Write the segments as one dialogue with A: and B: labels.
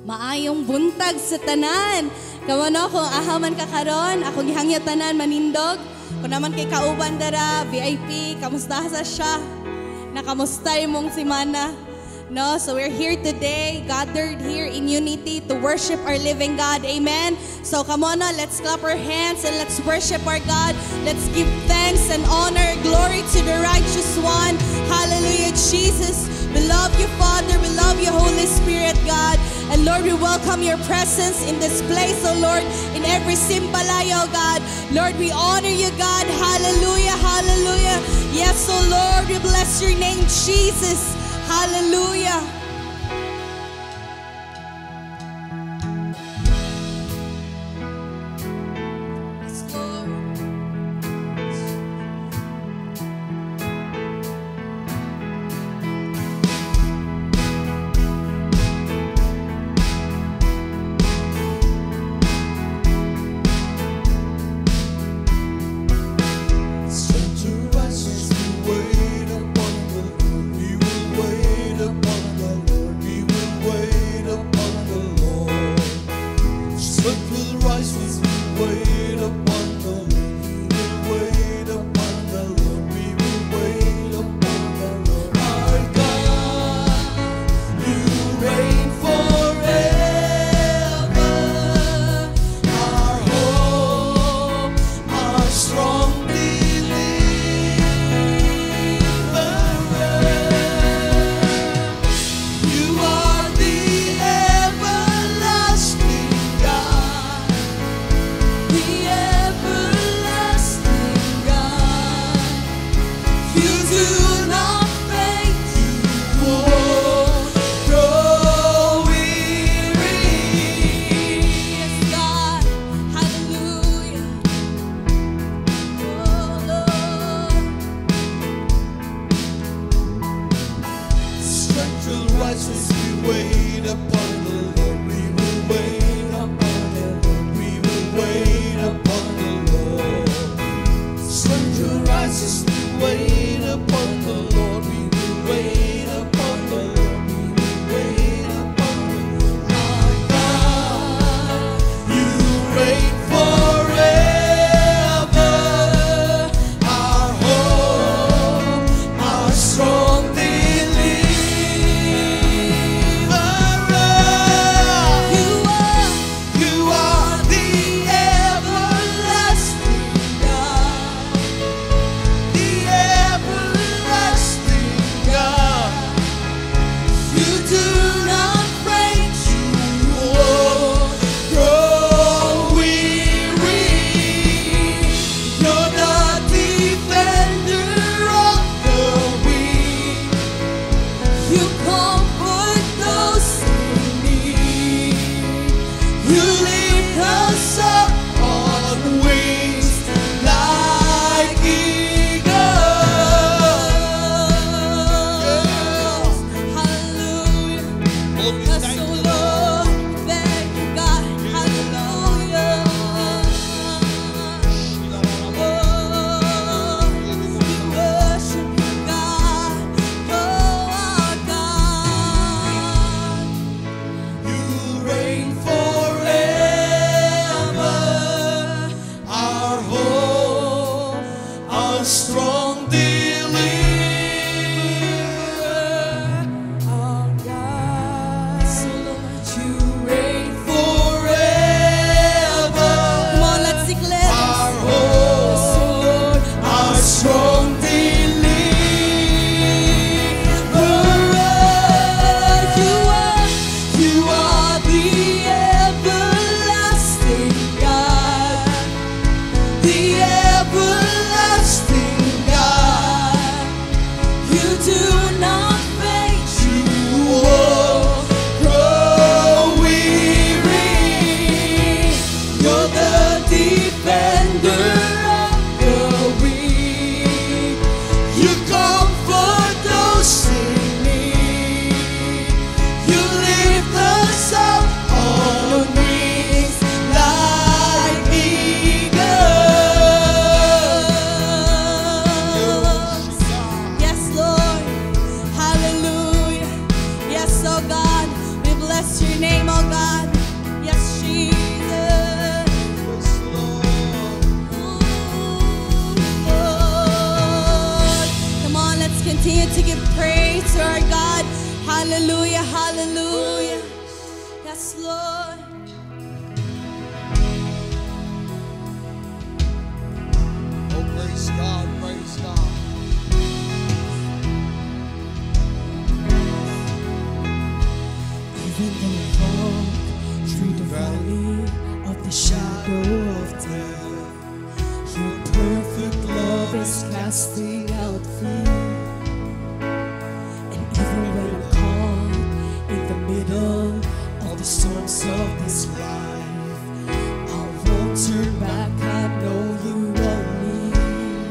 A: Maayong buntag sa tanan. Kamano kung ahaman ka karon, akong gihangyo tanan manindog. Kung naman kay kauban dara, VIP, kamusta sa siya? Nakamusta mong simana? No, so we're here today, gathered here in unity to worship our living God. Amen. So come on, let's clap our hands and let's worship our God. Let's give thanks and honor, glory to the righteous one. Hallelujah, Jesus. We love you, Father. We love you, Holy Spirit, God. And Lord, we welcome your presence in this place, oh Lord, in every simbalayo, God. Lord, we honor you, God. Hallelujah, hallelujah. Yes, oh Lord, we bless your name, Jesus. Hallelujah.
B: Strong deliverer.
A: God. Yes, Jesus. Lord. Come on, let's continue to give praise to our God. Hallelujah, hallelujah. Yes, Lord.
B: Oh, praise God, praise God.
C: Even though I walk through the valley of the shadow of death, your perfect love is casting out fear. And even when I'm caught in the middle of the storms of this life, I won't turn back. I know you are near,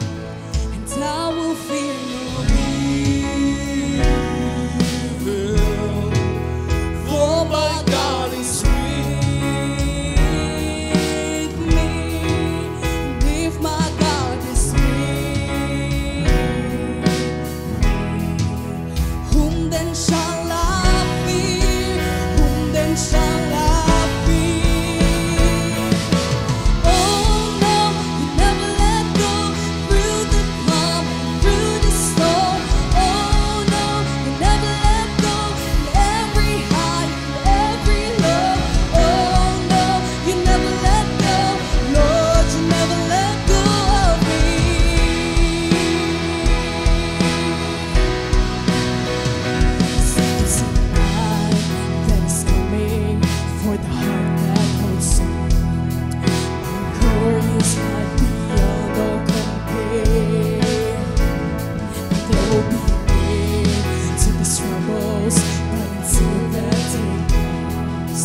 C: and I will fear no evil. For my God is with me. If my God is with me, whom then shall I fear? Whom then shall I fear? Oh no, you never let go through the calm, through the storm. Oh no, you never let go in every high, every low. Oh no, you never let go, Lord, you never let go of me. It's a night that is coming for the heart that holds on. Our glorious light beyond all compare. There will be an end to the struggles, but until that day comes,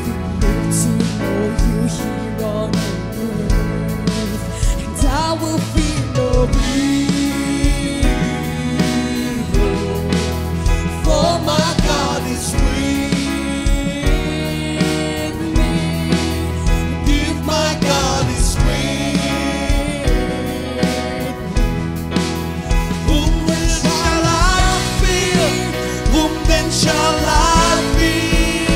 C: we look to know you here on earth, and I will fear no evil. For my God is with me. If my God is with me, whom then shall I fear? Whom then shall I fear?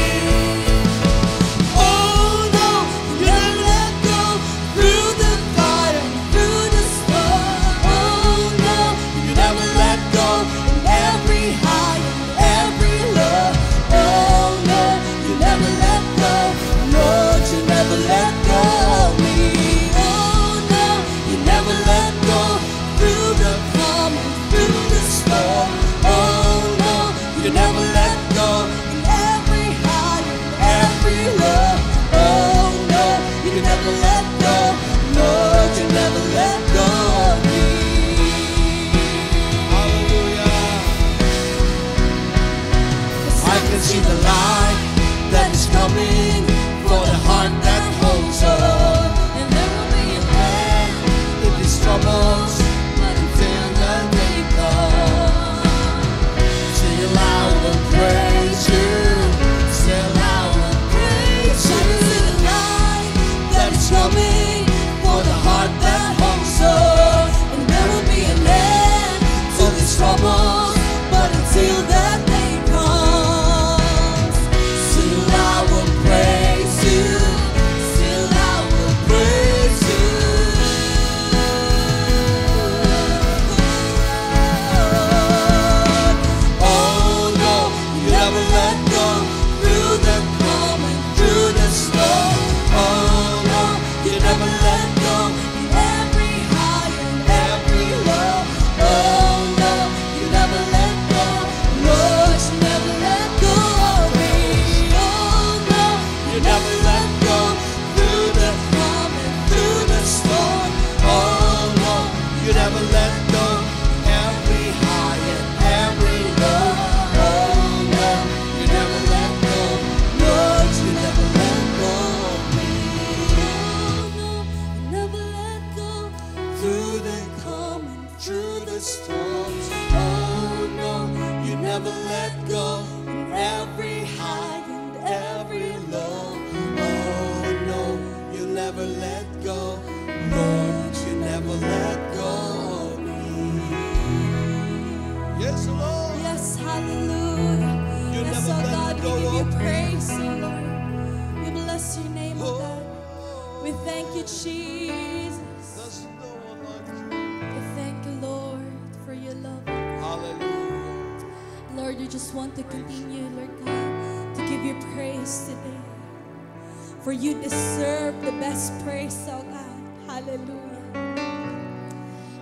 C: Oh no, you never let go through the fire, through the storm. Oh no, you never let go in every high, every low. Oh no, you never let go, Lord, you never let go of me. Oh no, you never let go through the calm and through the storm. Oh no, you never let go in every high and every low. Oh no, you never let go, Lord, you never let go of me.
B: Hallelujah.
C: I can see the light that is coming for the heart that holds on. And there will be a end in these troubles, but until the day comes, still I will praise you. Still I will praise you. I can see the light that is coming for the heart that holds on. And there will be an end to these troubles, but until that day comes, still I will praise you. Still I will praise you. Oh no, you never let go through the calm and through the storm. Oh no, you never let go in every high and every low. Oh no, you never let go, Lord, you never let go of me. Oh no, you never let go through the calm and through the storm. Oh no,
B: You never let go.
C: every high and every low. Oh no, you never let go, Lord, you never let go of me. Oh no, you never let go through the calm and through the storms. Oh no, you never let go in every high and every low. Oh no, you never let go, Lord, you never let go of me.
B: Yes, Lord.
A: Yes, hallelujah.
B: You
A: Yes,
B: never
A: oh
B: let
A: God,
B: go
A: we give you
B: of me.
A: praise, oh Lord. bless your name, O God. We thank you, Jesus.
B: There's no one like you.
A: We thank you, Lord, for your love.
B: Hallelujah.
A: Lord, you just want to continue, Lord God, to give you praise today. For you deserve the best praise, oh God. Hallelujah.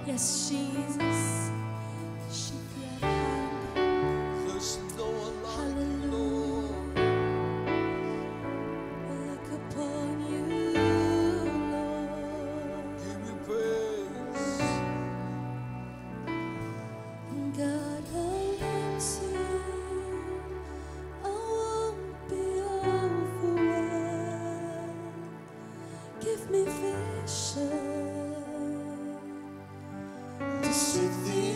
A: Yes, Jesus.
B: There's no one like you,
A: Hallelujah.
B: Lord.
A: Look upon you, Lord.
B: Give you praise.
A: God, I won't be overwhelmed. Give me vision to see the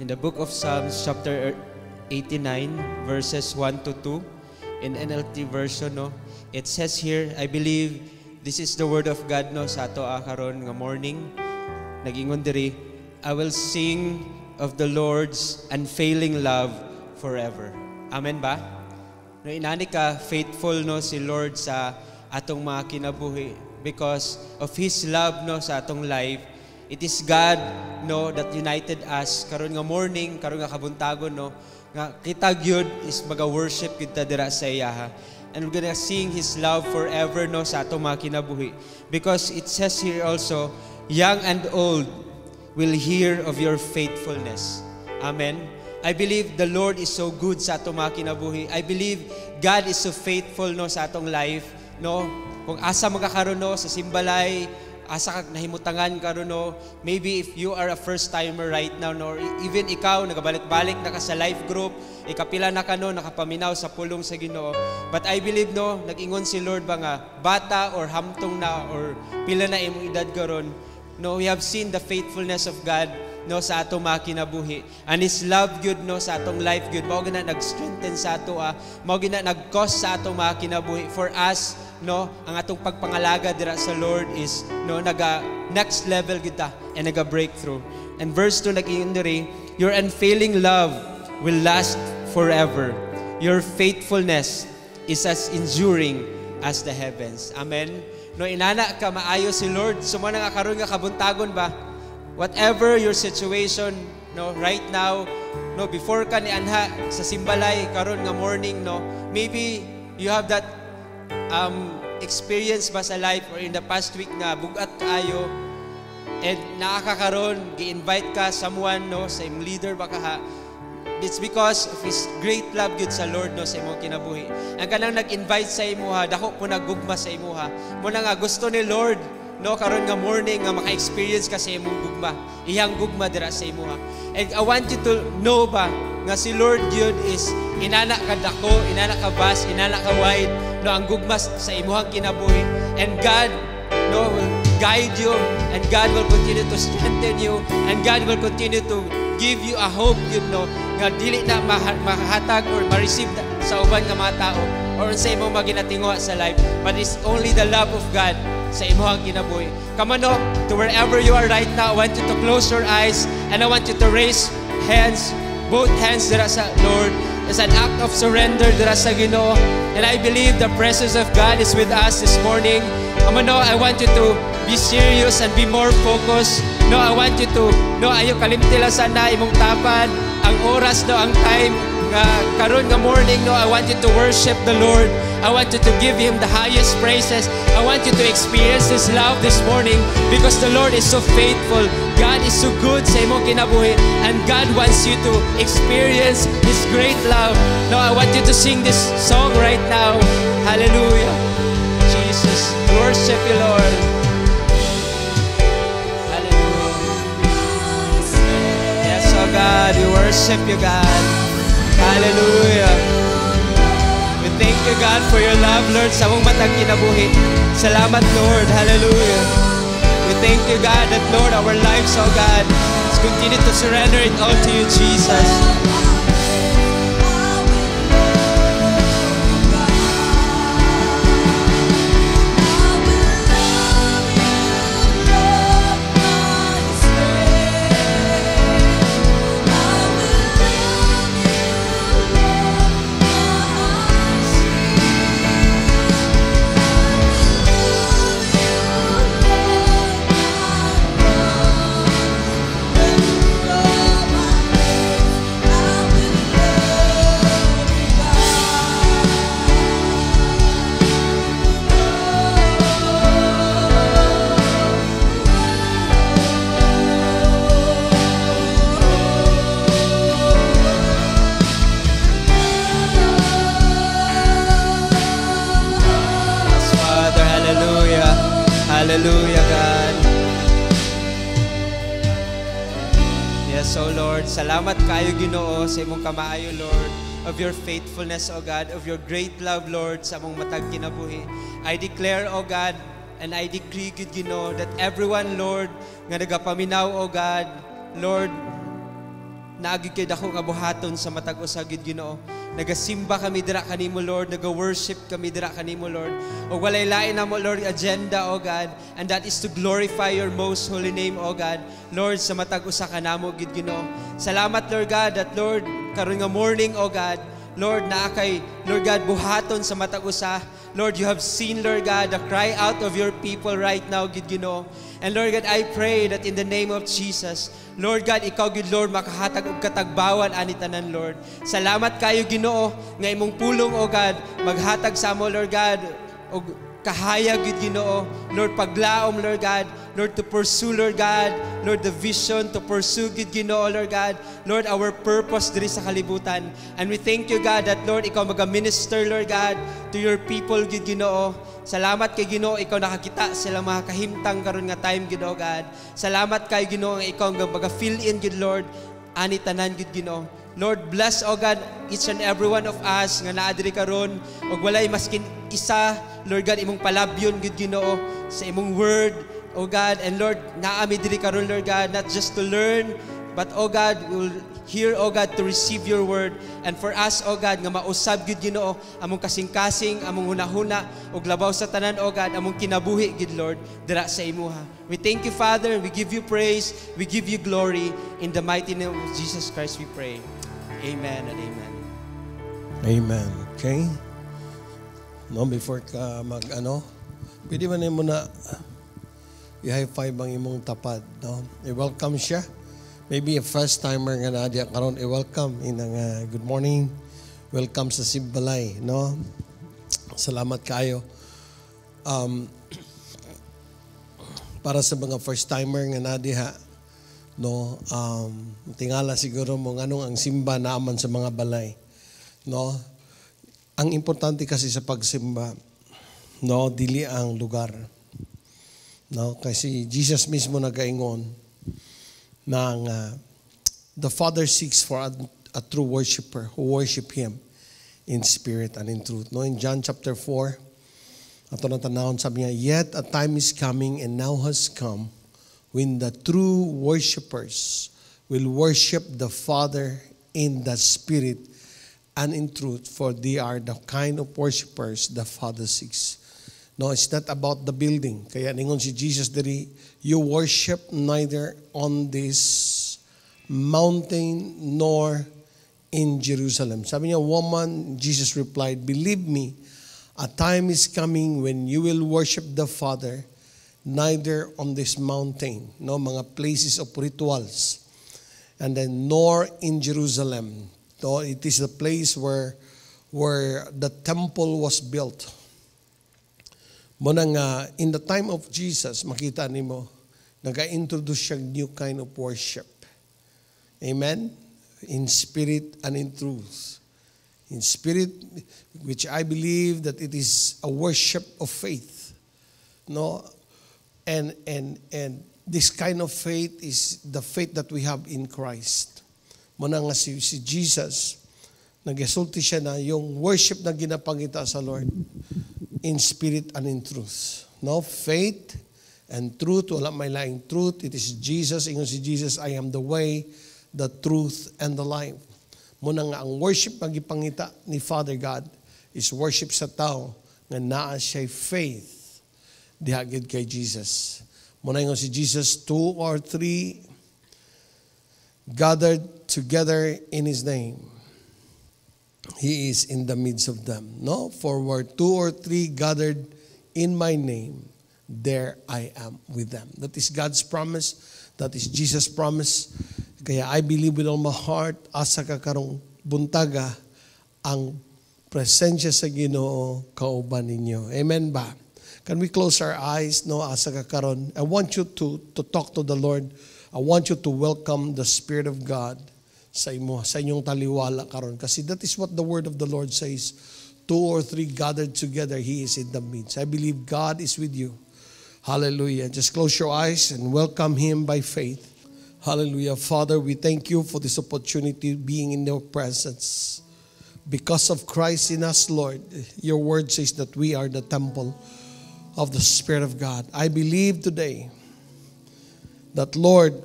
D: in the book of Psalms chapter 89 verses 1 to 2 in NLT version, no, it says here, I believe this is the word of God, no, sa ato karon nga morning. Nagingon diri, I will sing of the Lord's unfailing love forever. Amen ba? No, inani ka faithful, no, si Lord sa atong mga kinabuhi because of His love, no, sa atong life. It is God, no, that united us karon nga morning, karon nga kabuntagon, no, nga kita gyud is maga-worship kita dira sa iya. And we're gonna sing His love forever, no, sa atong mga kinabuhi. Because it says here also, young and old will hear of your faithfulness. Amen. I believe the Lord is so good sa atong mga kinabuhi. I believe God is so faithful, no, sa atong life, no. Kung asa magkakaroon, no, sa simbalay, asa kag nahimutangan karon, no, maybe if you are a first timer right now, no, or even ikaw nagabalik-balik na ka sa life group, ikapila na ka, no, nakapaminaw sa pulong sa Ginoo, but I believe, no, nag-ingon si Lord ba nga bata or hamtong na or pila na imong edad karon, no, we have seen the faithfulness of God, no, sa atong mga kinabuhi, and His love good, no, sa atong life good, mao gina nag-strengthen sa ato, mao gina nag-cause sa atong mga kinabuhi for us, no, ang atong pagpangalaga dira sa Lord is, no, naga next level kita and naga breakthrough. And verse 2 nag-ingon diri, your unfailing love will last forever. Your faithfulness is as enduring as the heavens. Amen. No, inana ka maayo si Lord, sumana nga karon nga kabuntagon ba? Whatever your situation, no, right now, no, before ka ni anha sa simbalay karon nga morning, no, maybe you have that experience ba sa life or in the past week nga bugat kaayo and nakakaroon gi-invite ka someone, no, sa imong leader ba ka, it's because of His great love good sa Lord, no, sa imong kinabuhi. Ang kanang nag-invite sa imuha, dako po naggugma sa imuha, muna nga gusto ni Lord, no, karon nga morning nga maka-experience ka sa imong gugma, iyang gugma dira sa imuha. And I want you to know ba nga si Lord yun is inana ka dako, inana ka vast, inana ka wide, no, ang gugma sa imuhang kinabuhi. And God, no, will guide you, and God will continue to strengthen you, and God will continue to give you a hope, you know, nga dili na makahatag or ma-receive sa uban nga mga tao or sa imong maginatingo sa life, but it's only the love of God sa imong kinabuhi. Come on, no, to wherever you are right now, I want you to close your eyes and I want you to raise hands, both hands dira sa Lord. It's an act of surrender dira sa Ginoo. And I believe the presence of God is with us this morning. Come on, no, I want you to be serious and be more focused. No, I want you to, no, ayo kalimtilasan na imong tapan, ang oras, no, ang time, nga karon nga morning, no, I want you to worship the Lord. I want you to give Him the highest praises. I want you to experience His love this morning because the Lord is so faithful. God is so good sa imong kinabuhi, and God wants you to experience His great love. No, I want you to sing this song right now. Hallelujah. Jesus, worship you, Lord. Oh God, we worship you, God. Hallelujah. We thank you, God, for your love, Lord, sa mong matag kinabuhi. Salamat, Lord. Hallelujah. We thank you, God, that, Lord, our lives, oh God, let's continue to surrender it all to you, Jesus. Hallelujah, God. Yes, oh Lord, salamat kayo, Ginoo, sa imong kamaayo, Lord, of your faithfulness, oh God, of your great love, Lord, sa among matag kinabuhi. I declare, oh God, and I decree, good Ginoo, that everyone, Lord, nga nagapaminaw, oh God, Lord, naagi kay dako nga buhaton sa matag usa gid Ginoo. Nagasimba kami dira kanimo Lord, naga-worship kami dira kanimo Lord. O walay lain na mo Lord agenda o God, and that is to glorify your most holy name o God. Lord, sa matag usa kanamo gid Ginoo. Salamat Lord God that Lord karon nga morning o God, Lord naa kay Lord God buhaton sa matag usa. Lord, you have seen, Lord God, the cry out of your people right now, gid Ginoo. And Lord God, I pray that in the name of Jesus, Lord God, ikaw gid Lord makahatag og katagbawan ani tanan Lord. Salamat kayo Ginoo nga imong pulong o God maghatag sa amo Lord God og kahayag gid Ginoo. Lord paglaom Lord God, Lord to pursue Lord God, Lord the vision to pursue gid Ginoo Lord God. Lord our purpose diri sa kalibutan. And we thank you God that Lord ikaw maga-minister Lord God to your people gid Ginoo. Salamat kay Ginoo ikaw nakakita sila mga kahimtang karon nga time Ginoo God. Salamat kay Ginoo nga ikaw nga maga-fill in gid Lord ani tanan gid Ginoo. Lord, bless, O God, each and every one of us nga naa diri karon ug walay maskin isa, Lord God, imong palabyon gid Ginoo sa imong word, O God. And Lord, naami diri karon Lord God, not just to learn, but O God, we'll hear, O God, to receive your word. And for us, O God, nga mausab gid Ginoo among kasing-kasing, among hunahuna ug labaw sa tanan, O God, among kinabuhi gid Lord dira sa imuha. We thank you, Father. We give you praise. We give you glory. In the mighty name of Jesus Christ we pray. Amen and amen.
C: Amen. Okay? No, before ka pwede ba na mo na i-high five ang imong tapad, no? I-welcome siya. Maybe a first timer nga na diya karon, i-welcome inang good morning. Welcome sa Simbalay, no? Salamat kayo. Para sa mga first timer nga na diha, no, tingala siguro mo anong ang simba naaman sa mga balay, no? Ang importante kasi sa pagsimba, no, dili ang lugar, no, kasi Jesus mismo nagaingon nang the Father seeks for a true worshiper who worship Him in spirit and in truth, no? In John chapter 4, ato na tanawon, sabi niya, yet a time is coming and now has come when the true worshipers will worship the Father in the Spirit and in truth, for they are the kind of worshipers the Father seeks. No, it's not about the building. Kaya ningon si Jesus diri, you worship neither on this mountain nor in Jerusalem. Sabi niya, woman, Jesus replied, believe me, a time is coming when you will worship the Father neither on this mountain, no, mga places of rituals, and then nor in Jerusalem. No, it is the place where the temple was built. Muna nga, in the time of Jesus, makita nimo, nag-introduce siya new kind of worship. Amen? In spirit and in truth. In spirit, which I believe that it is a worship of faith. No, and this kind of faith is the faith that we have in Christ. Muna nga si Jesus, nag-esulti siya na yung worship na ginapangita sa Lord in spirit and in truth. No, faith and truth, wala may laing truth. It is Jesus. Ingon si Jesus, I am the way, the truth, and the life. Muna nga ang worship na gipangita ni Father God is worship sa tao nga naa siya faith dihagid kay Jesus. Muna nga si Jesus, 2 or 3 gathered together in His name, He is in the midst of them. No? For where 2 or 3 gathered in my name, there I am with them. That is God's promise. That is Jesus' promise. Kaya I believe with all my heart, asa ka karong buntaga, ang presensya sa Ginoo kauban ninyo. Amen ba? Can we close our eyes? No, asa ka karon. I want you to talk to the Lord. I want you to welcome the Spirit of God sa inyong taliwala karon. Kasi that is what the word of the Lord says. 2 or 3 gathered together, He is in the midst. I believe God is with you. Hallelujah. Just close your eyes and welcome Him by faith. Hallelujah. Father, we thank you for this opportunity being in your presence. Because of Christ in us, Lord, your word says that we are the temple of the Spirit of God. I believe today that, Lord,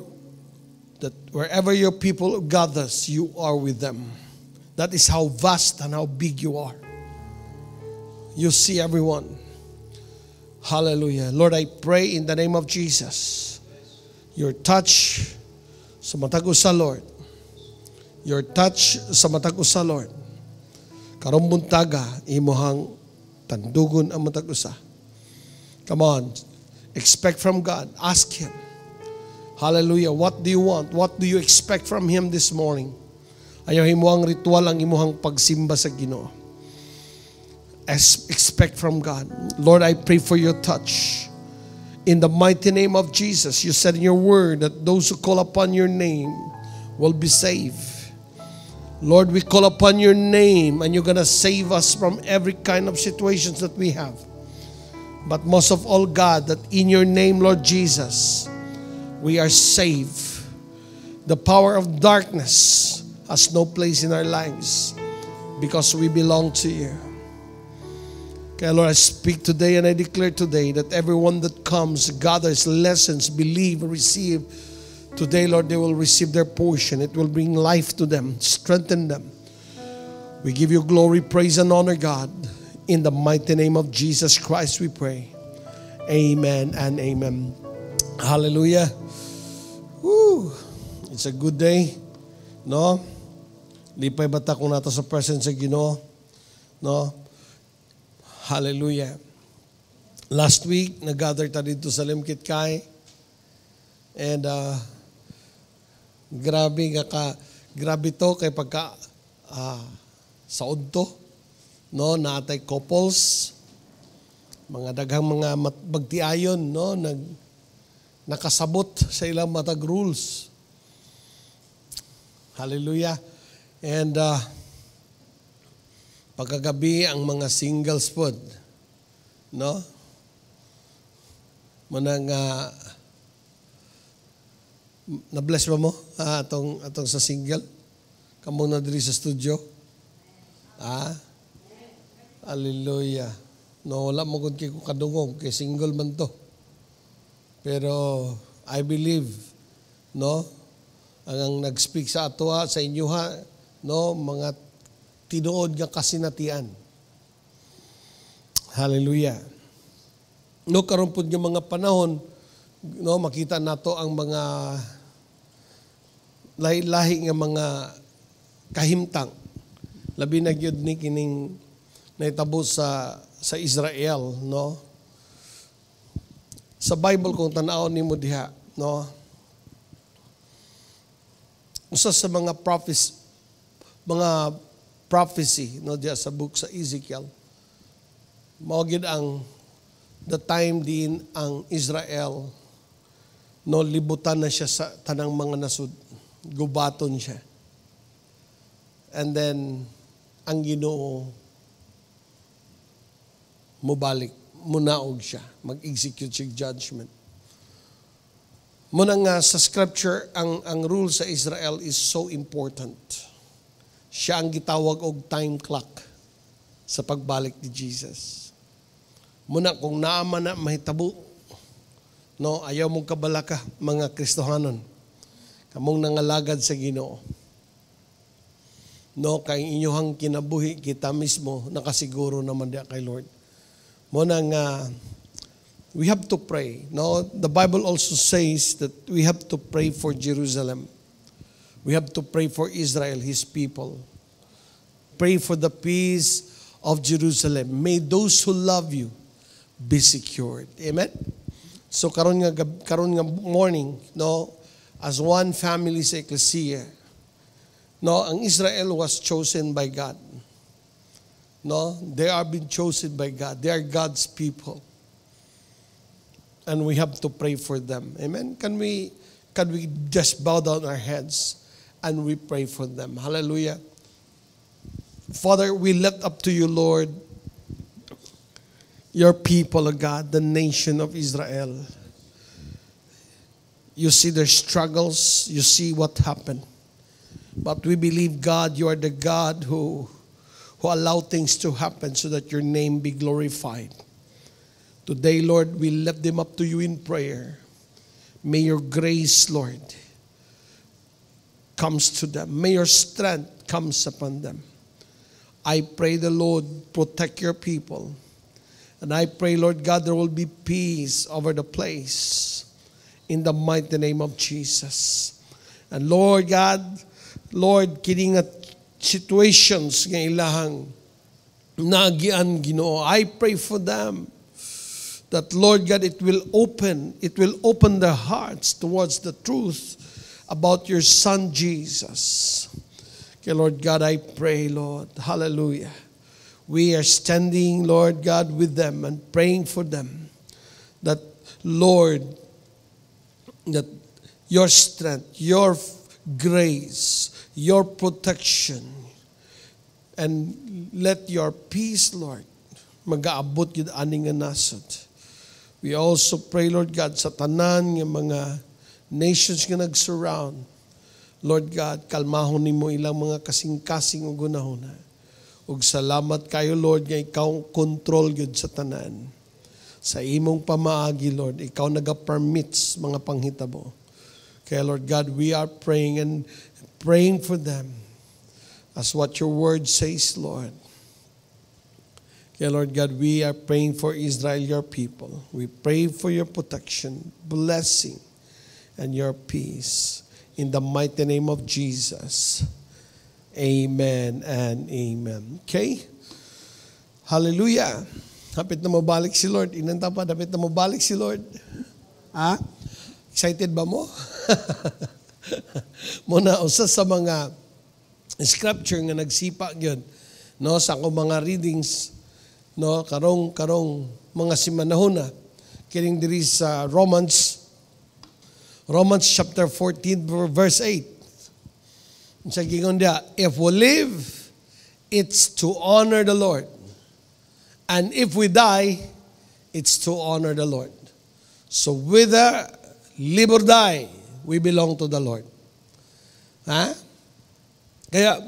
C: that wherever your people gathers, you are with them. That is how vast and how big you are. You see everyone. Hallelujah. Lord, I pray in the name of Jesus, your touch sa matag usa, Lord. Your touch sa matag usa, Lord. Karong buntaga, imuhang tandugon ang matag usa. Come on. Expect from God. Ask Him. Hallelujah. What do you want? What do you expect from Him this morning? Ayaw himuang ritual ang imuhang pagsimba sa Ginoo. Expect from God. Lord, I pray for your touch. In the mighty name of Jesus, you said in your word that those who call upon your name will be saved. Lord, we call upon your name and you're going to save us from every kind of situations that we have. But most of all, God, that in your name, Lord Jesus, we are saved. The power of darkness has no place in our lives because we belong to you. Okay, Lord, I speak today and I declare today that everyone that comes, gathers, lessons, believe, receive, today, Lord, they will receive their portion. It will bring life to them, strengthen them. We give you glory, praise, and honor, God. In the mighty name of Jesus Christ, we pray. Amen and amen. Hallelujah. Woo. It's a good day. No? Lipay bata kung nato sa presence sa Ginoo. No? Hallelujah. Last week, nag-gather tayo dito sa Limkit Kai. And grabe to kay pagka saod to. No, natay couples, mga daghang mga bagtiayon, no, nakasabot sa ilang matag rules. Hallelujah. And pagkagabi ang mga singles pod, no? Manang na-bless ba mo atong sa single? Kamong na diri sa studio? Hallelujah. No, wala mo kung kadungog, kay single man to. Pero I believe, no, ang nag-speak sa ato sa inyo no, mga tinuod nga kasinatian. Hallelujah. No, karon pud yung mga panahon, no, makita nato ang mga lahi-lahi nga mga kahimtang. Labi na gyud ni kining naitabo sa Israel, no? Sa Bible kung tan-aw nimo diha, no? Usa sa mga prophecy, no, diha sa book sa Ezekiel. Mao gyud ang the time din ang Israel, no, libutan na siya sa tanang mga nasud, gubaton siya. And then ang Ginoo mubalik, munaog siya, mag-execute siya judgment. Muna nga sa scripture, ang rule sa Israel is so important. Siya ang gitawag og time clock sa pagbalik ni Jesus. Muna kung naama na mahitabo, no, ayaw mong kabalaka, mga Kristohanon, kamong nangalagad sa Ginoo. No, kay inyong kinabuhi, kita mismo nakasiguro naman diya kay Lord. Muna nga, we have to pray. No, the Bible also says that we have to pray for Jerusalem. We have to pray for Israel, His people. Pray for the peace of Jerusalem. May those who love you be secured. Amen? So karon nga morning, no, as one family sa ecclesia, no, ang Israel was chosen by God. No, they are being chosen by God. They are God's people. And we have to pray for them. Amen? Can we just bow down our heads and we pray for them? Hallelujah. Father, we lift up to you, Lord, your people, O God, the nation of Israel. You see their struggles. You see what happened. But we believe, God, you are the God who allow things to happen so that your name be glorified. Today, Lord, we lift them up to you in prayer. May your grace, Lord, comes to them. May your strength comes upon them. I pray the Lord protect your people. And I pray, Lord God, there will be peace over the place in the mighty name of Jesus. And Lord God, Lord, kining at situations nga ilahang nagian Ginoo, I pray for them that, Lord God, it will open their hearts towards the truth about your Son Jesus. Okay, Lord God, I pray, Lord, hallelujah. We are standing, Lord God, with them and praying for them that, Lord, that your strength, your grace, your protection, and let your peace, Lord, mag-aabot yun aning nga nasod. We also pray, Lord God, sa tanan ng mga nations nga nag-surround. Lord God, kalmahon nimo ilang mga kasing-kasing o gunahuna. Ug salamat kayo, Lord, nga ikaw control yun sa tanan. Sa imong pamaagi, Lord, ikaw naga-permits mga panghitabo. Kaya, Lord God, we are praying and praying for them as what your word says, Lord. Kaya, Lord God, we are praying for Israel, your people. We pray for your protection, blessing, and your peace. In the mighty name of Jesus. Amen and amen. Okay? Hallelujah. Hapit na mabalik si Lord. Inanta pa, hapit na mabalik si Lord. Ha? Excited ba mo? Muna, usa sa mga scripture nga nagsipa yun, no, sa akong mga readings, no, karong mga simanahon na, kining diri sa Romans chapter 14, verse 8. Sa gingon dia, if we live, it's to honor the Lord. And if we die, it's to honor the Lord. So whether live or die, we belong to the Lord. Ha? Kaya,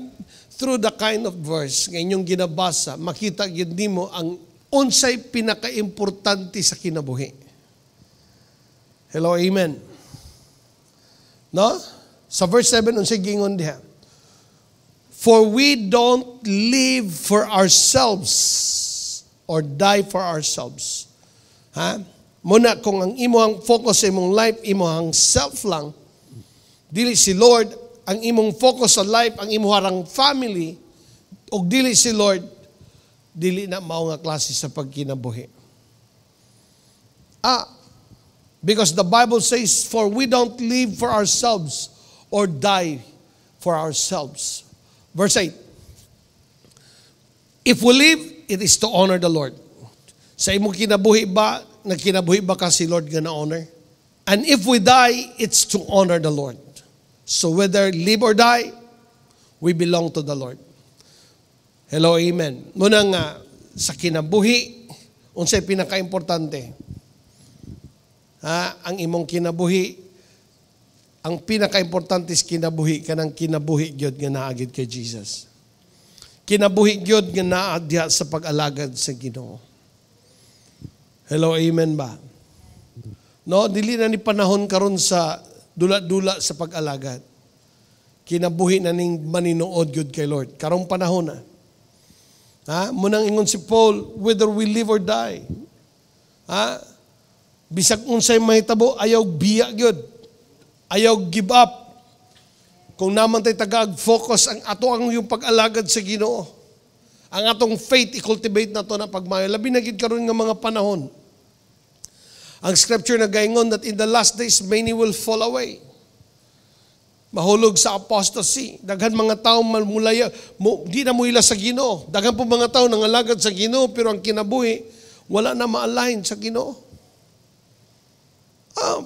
C: through the kind of verse nga inyong ginabasa, makita gyud nimo ang unsay pinaka-importante sa kinabuhi. Hello, amen. No? Sa verse 7, unsay gingon diha? For we don't live for ourselves or die for ourselves. Ha? Muna kung ang imong focus sa imong life, imong self lang, dili si Lord, ang imong focus sa life, ang imong harang family, og dili si Lord, dili na mao nga klase sa pagkinabuhi. Because the Bible says, for we don't live for ourselves or die for ourselves. Verse 8. If we live, it is to honor the Lord. Sa imong kinabuhi ba, nagkinabuhi ba ka si Lord nga na-honor? And if we die, it's to honor the Lord. So whether live or die, we belong to the Lord. Hello, amen. Muna nga, sa kinabuhi, unsay pinaka-importante? Ang imong kinabuhi, ang pinaka-importante is kinabuhi, kanang kinabuhi gyud nga naagid kay Jesus. Kinabuhi gyud nga naadya sa pag-alagad sa Ginoo. Hello, amen ba? No, dili na ni panahon karon sa dula-dula sa pag-alagad. Kinabuhi na ning maninuod gyud kay Lord. Karong panahon na. Munang ingon si Paul, whether we live or die. Bisag unsay mahitabo, ayaw biya gyud. Ayaw give up. Kung naman tayo tagag-focus ang ato ang yung pag-alagad sa Ginoo. Ang atong faith, i-cultivate na to na pagmayo. Labi na gid karon nga mga panahon. Ang scripture na gaingon that in the last days, many will fall away. Mahulog sa apostasy. Daghan mga tao mulaya, di na mo ila sa Ginoo. Daghan po mga tao nangalagad sa Ginoo, pero ang kinabuhi, wala na ma-align sa Ginoo.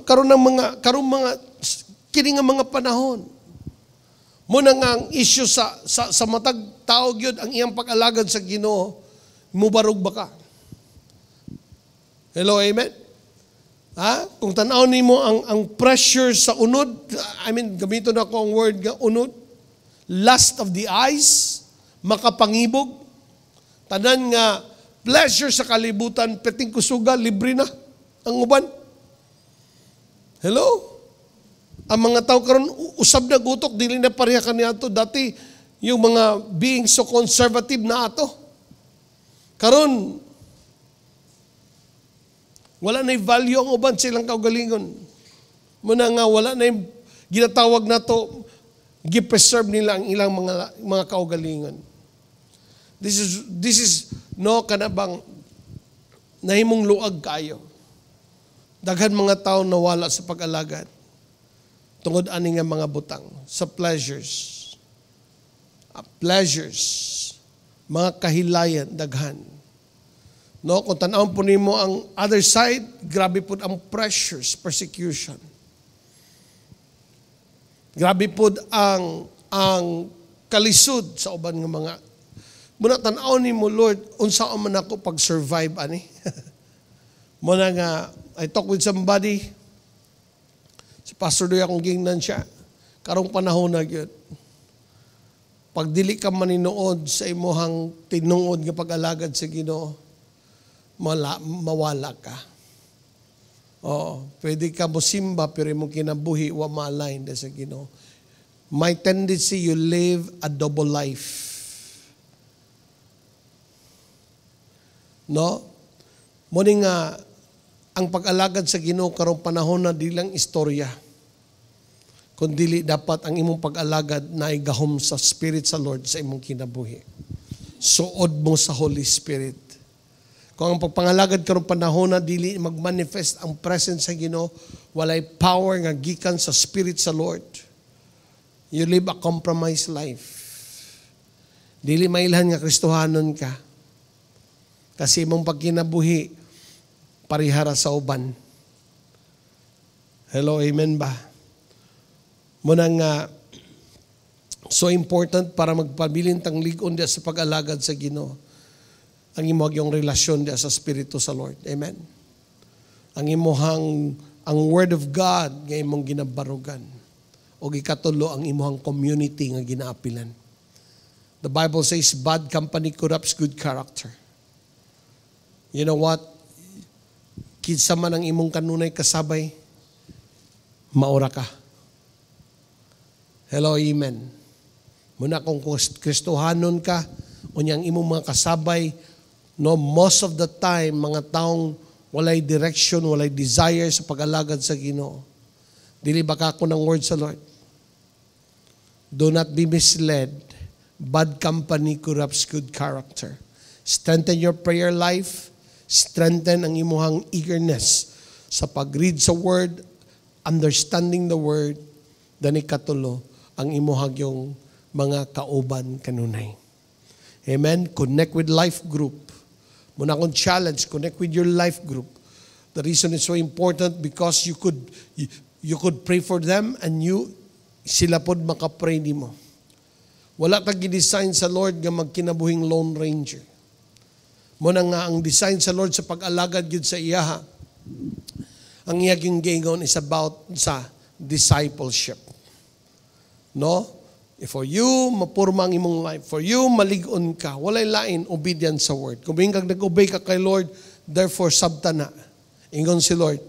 C: Karon kini nga mga panahon. Muna nga ang issue sa matag tao gyud ang iyang pag-alagad sa Ginoo, mubarog ba ka? Hello, amen. Kung tan-aw nimo ang pressure sa unod, gamito na ko ang word nga unod, lust of the eyes, makapangibog, tanan nga pleasure sa kalibutan, peting kusuga, libre na ang uban. Hello? Ang mga tao karon usab na gutok, dili na pareha kaniadto. Dati, yung mga being so conservative na ato. Karon, wala na value ang uban silang kaugalingon. Muna nga, wala na yung ginatawag na to, gi-preserve nila ang ilang mga kaugalingon. This is no kanabang nahimong luag kayo. Daghan mga tao nawala sa pag-alagad. Tungod ani nga mga butang sa pleasures. Mga kahilayan, daghan. No, kung tanawon po nimo ang other side, grabe po ang pressures, persecution. Grabe po ang kalisod sa uban nga mga. Muna tan-aw nimo, Lord, unsa man ako pag-survive ani? Muna nga, I talk with somebody, si Pastor Doy akong gingnan siya, karong panahon na yun. Pag dili ka maninood sa imuhang tinuod nga pag-alagad sa Ginoo, mawala ka. Oo, pwede ka mosimba pero imong kinabuhi wa ma-align sa Ginoo. My tendency, you live a double life. No? Muni nga ang pag-alagad sa Ginoo karong panahon na di lang istorya. Kundi dapat ang imong pag-alagad na igahom sa Spirit sa Lord sa imong kinabuhi. Suod mo sa Holy Spirit. Kung ang pagpangalagad karong panahon na dili mag-manifest ang presence sa Ginoo, walay power nga gikan sa Spirit sa Lord. You live a compromised life. Dili mailhan nga Kristohanon ka. Kasi imong pagkinabuhi parihara sa uban. Hello, amen ba? Muna nga, so important para magpabilin tang ligon diya sa pag-alagad sa Ginoo. Ang imuhang yung relasyon diya sa Espiritu sa Lord. Amen? Ang imuhang, ang Word of God nga imong ginabarugan. O ikatulo ang imuhang community nga ginaapilan. The Bible says, bad company corrupts good character. You know what? Kinsa man ang imong kanunay kasabay, maura ka. Hello, amen. Muna kung Kristohanon ka, unyang imong mga kasabay, no, most of the time, mga taong walay direction, walay desire sa pag-alagad sa Ginoo. Dili ba ka ako ng word sa Lord? Do not be misled. Bad company corrupts good character. Strengthen your prayer life. Strengthen ang imuhang eagerness sa pag-read sa word, understanding the word, dan ikatulo, ang imuhang yung mga kauban kanunay. Amen? Connect with life group. Muna akong challenge, connect with your life group. The reason it's so important because you could pray for them and sila pod makapray nimo. Wala tag gi-design sa Lord nga magkinabuhing Lone Ranger. Muna nga ang design sa Lord sa pag-alagad gyud sa iyaha. Ang iyang gingon is about sa discipleship. No? For you, mapurma ang imong life. For you, malig-on ka. Walay lain, obedience sa word. Kung kag nag-obey ka kay Lord, therefore, sabta na. Ingon si Lord,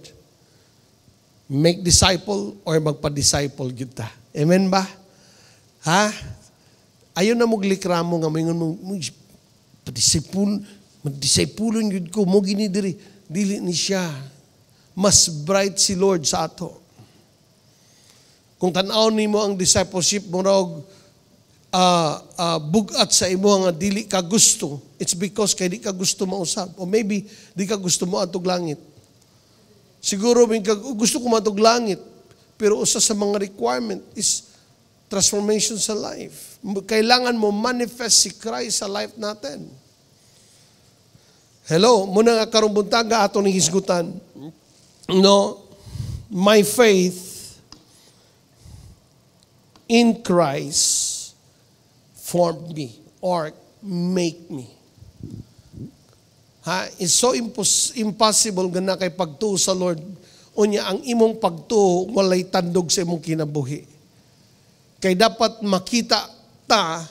C: make disciple or magpa-disciple gyud ta. Amen ba? Ha? Ayaw na muglikramo nga mingon mo, disipulon gyud ko, mo gini dili ni siya. Mas bright si Lord sa ato. Kung tan-aw nimo ang discipleship mo raw bugat sa imo nga dili ka gusto, it's because kay di ka gusto mausab. O maybe di ka gusto mo atog langit. Siguro gusto ko matog langit, pero usa sa mga requirement is transformation sa life. Kailangan mo manifest si Christ sa life natin. Hello, muna nga karong buntaga ato ni hisgutan. No, my faith in Christ formed me or make me. It's so impossible nga kay pagtuo sa Lord. Unya ang imong pagtuo walay tandog sa imong kinabuhi. Kay dapat makita ta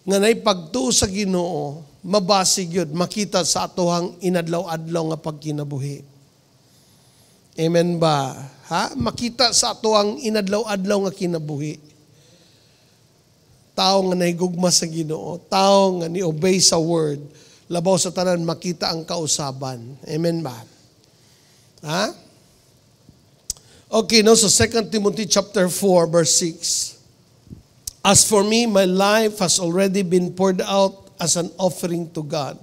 C: nga nay pagtuo sa Ginoo, mabasig yun, makita sa atohang inadlaw-adlaw nga pagkinabuhi. Amen ba? Ha? Makita sa ato ang inadlaw-adlaw nga kinabuhi. Tao nga nahigugma sa Ginoo, tao nga ni-obey sa word, labaw sa tanan makita ang kausaban. Amen ba? Ha? Okay, no, so 2 Timothy chapter 4 verse 6. As for me, my life has already been poured out as an offering to God.